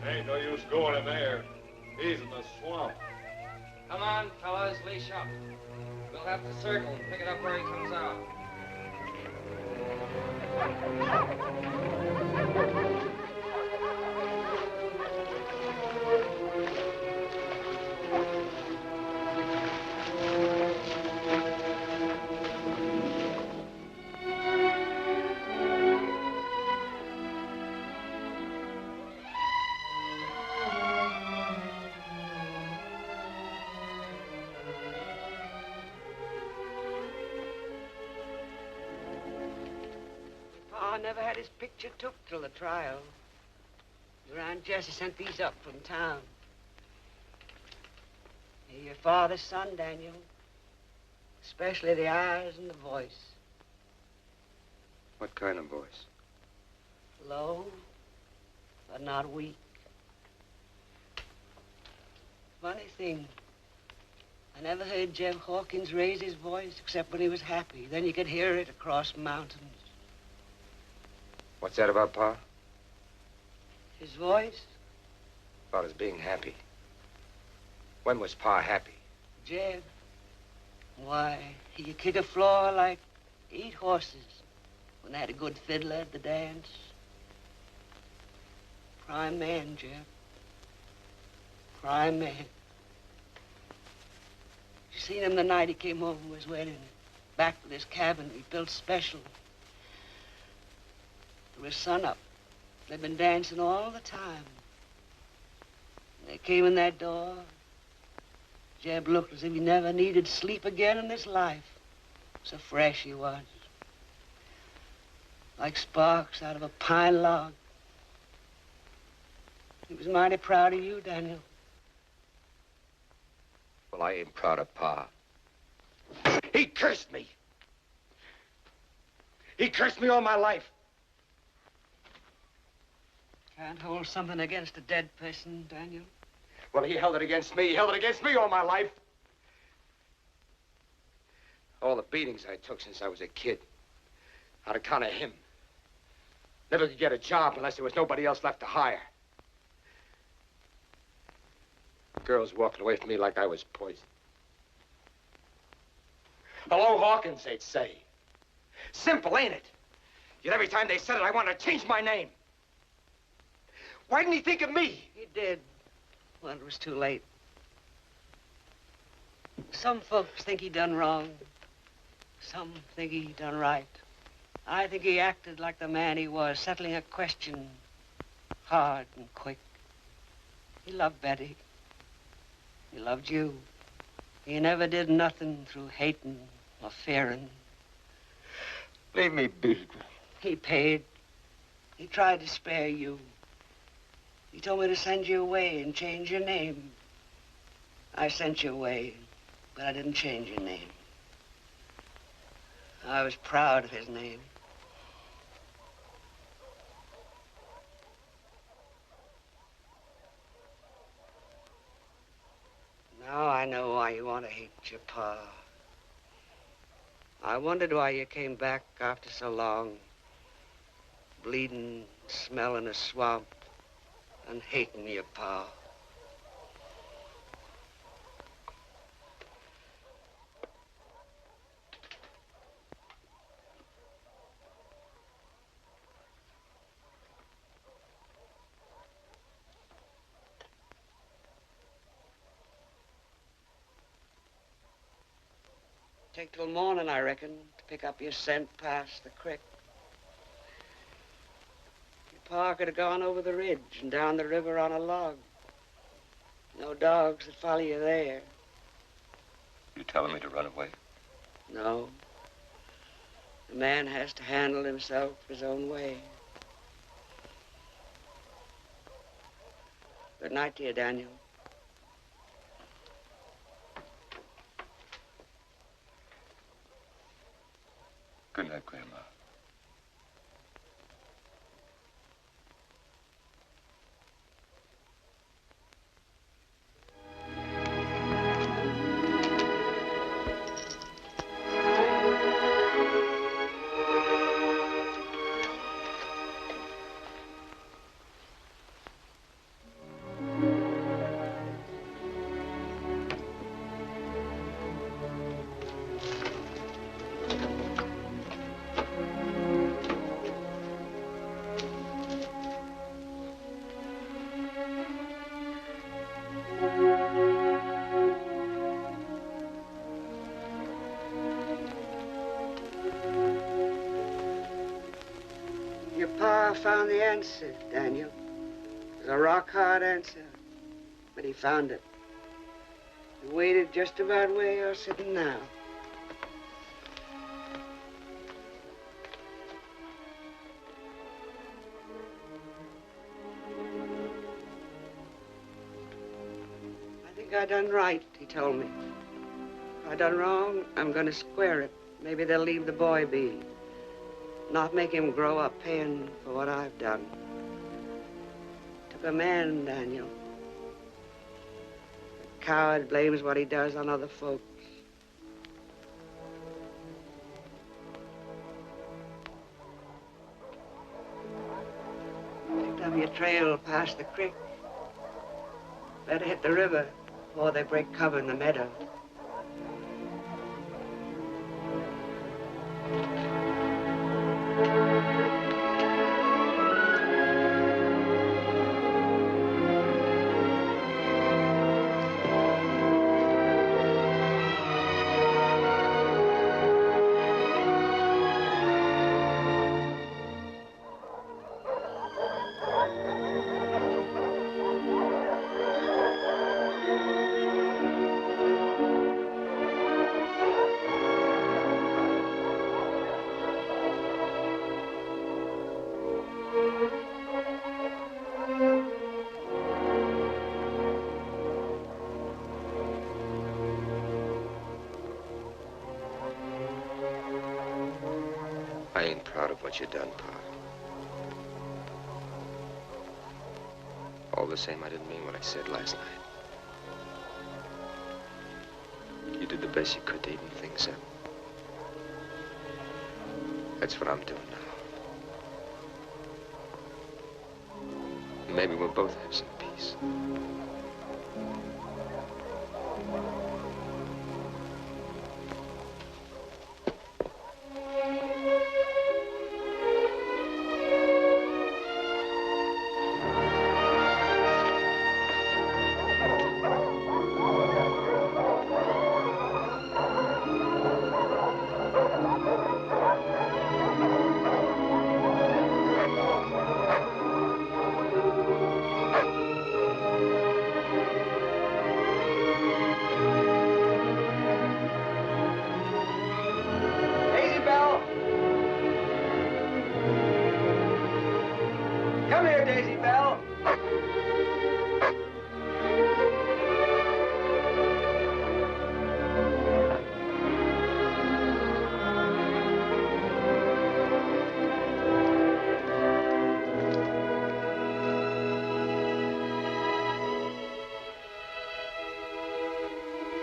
Ain't no use going in there. He's in the swamp. Come on, fellas, leash up. We'll have to circle and pick it up where he comes out. Pa never had his picture took till the trial. Your Aunt Jessie sent these up from town. You're your father's son, Daniel. Especially the eyes and the voice. What kind of voice? Low, but not weak. Funny thing. I never heard Jeff Hawkins raise his voice except when he was happy. Then you could hear it across mountains. What's that about, Pa? His voice? About his being happy. When was Pa happy? Jeff. Why, he could kick a floor like 8 horses when they had a good fiddler at the dance. Prime man, Jeff. Prime man. You seen him the night he came home from his wedding. Back to this cabin he built special. There was sun up. They'd been dancing all the time. When they came in that door, Jeb looked as if he never needed sleep again in his life. So fresh he was. Like sparks out of a pine log. He was mighty proud of you, Daniel. Well, I ain't proud of Pa. He cursed me. He cursed me all my life. Can't hold something against a dead person, Daniel. Well, he held it against me. He held it against me all my life. All the beatings I took since I was a kid. On account of him. Never could get a job unless there was nobody else left to hire. Girls walking away from me like I was poison. Hello, Hawkins, they'd say. Simple, ain't it? Yet every time they said it, I wanted to change my name. Why didn't he think of me? He did. Well, it was too late. Some folks think he done wrong. Some think he done right. I think he acted like the man he was, settling a question hard and quick. He loved Betty. He loved you. He never did nothing through hating or fearing. Leave me be. He paid. He tried to spare you. He told me to send you away and change your name. I sent you away, but I didn't change your name. I was proud of his name. Now I know why you want to hate your pa. I wondered why you came back after so long, bleeding, smelling a swamp, and hating your pa. Take till morning, I reckon, to pick up your scent past the creek. Your pa could have gone over the ridge and down the river on a log. No dogs that follow you there. You telling me to run away? No. A man has to handle himself his own way. Good night to you, Daniel. Good night, Grandma. Your pa found the answer, Daniel. It was a rock-hard answer, but he found it. He waited just about where you're sitting now. I think I done right, he told me. If I done wrong, I'm gonna square it. Maybe they'll leave the boy be. Not make him grow up paying for what I've done. Took a man, Daniel. A coward blames what he does on other folks. Picked up your trail past the creek. Better hit the river before they break cover in the meadow. I ain't proud of what you done, Pa. All the same, I didn't mean what I said last night. You did the best you could to even things up. That's what I'm doing now. Maybe we'll both have some peace.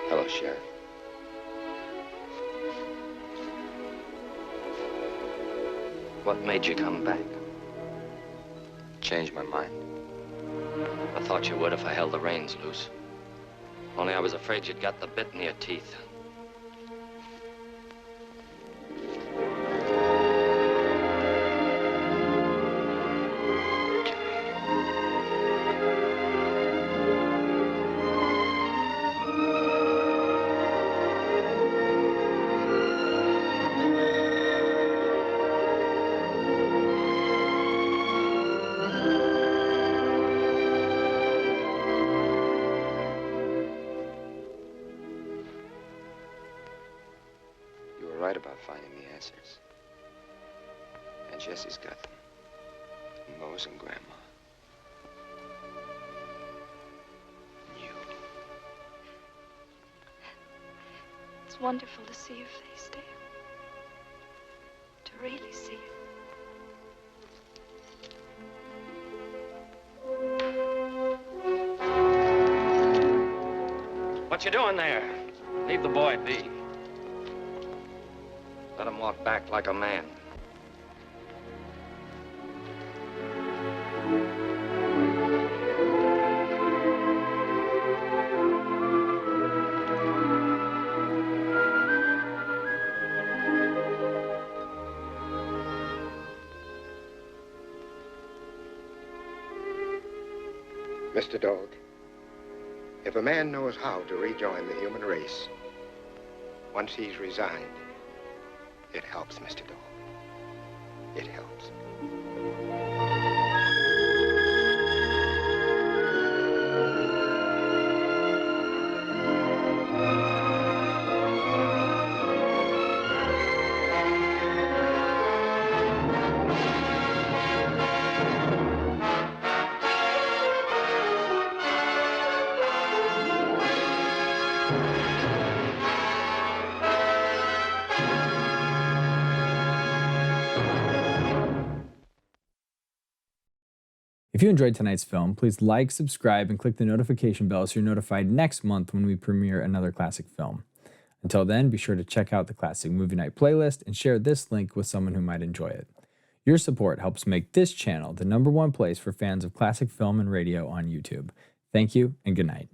Hello, Sheriff. What made you come back? Changed my mind. I thought you would if I held the reins loose. Only I was afraid you'd got the bit in your teeth. Right about finding the answers. And Jesse's got them. And Lois and Grandma. And you. It's wonderful to see your face, Dale. To really see it. What you doing there? Leave the boy be. Let him walk back like a man. Mr. Dog, if a man knows how to rejoin the human race, once he's resigned, it helps, Mr. Dog. It helps. If you enjoyed tonight's film, please like, subscribe, and click the notification bell so you're notified next month when we premiere another classic film. Until then, be sure to check out the Classic Movie Night playlist and share this link with someone who might enjoy it. Your support helps make this channel the #1 place for fans of classic film and radio on YouTube. Thank you, and good night.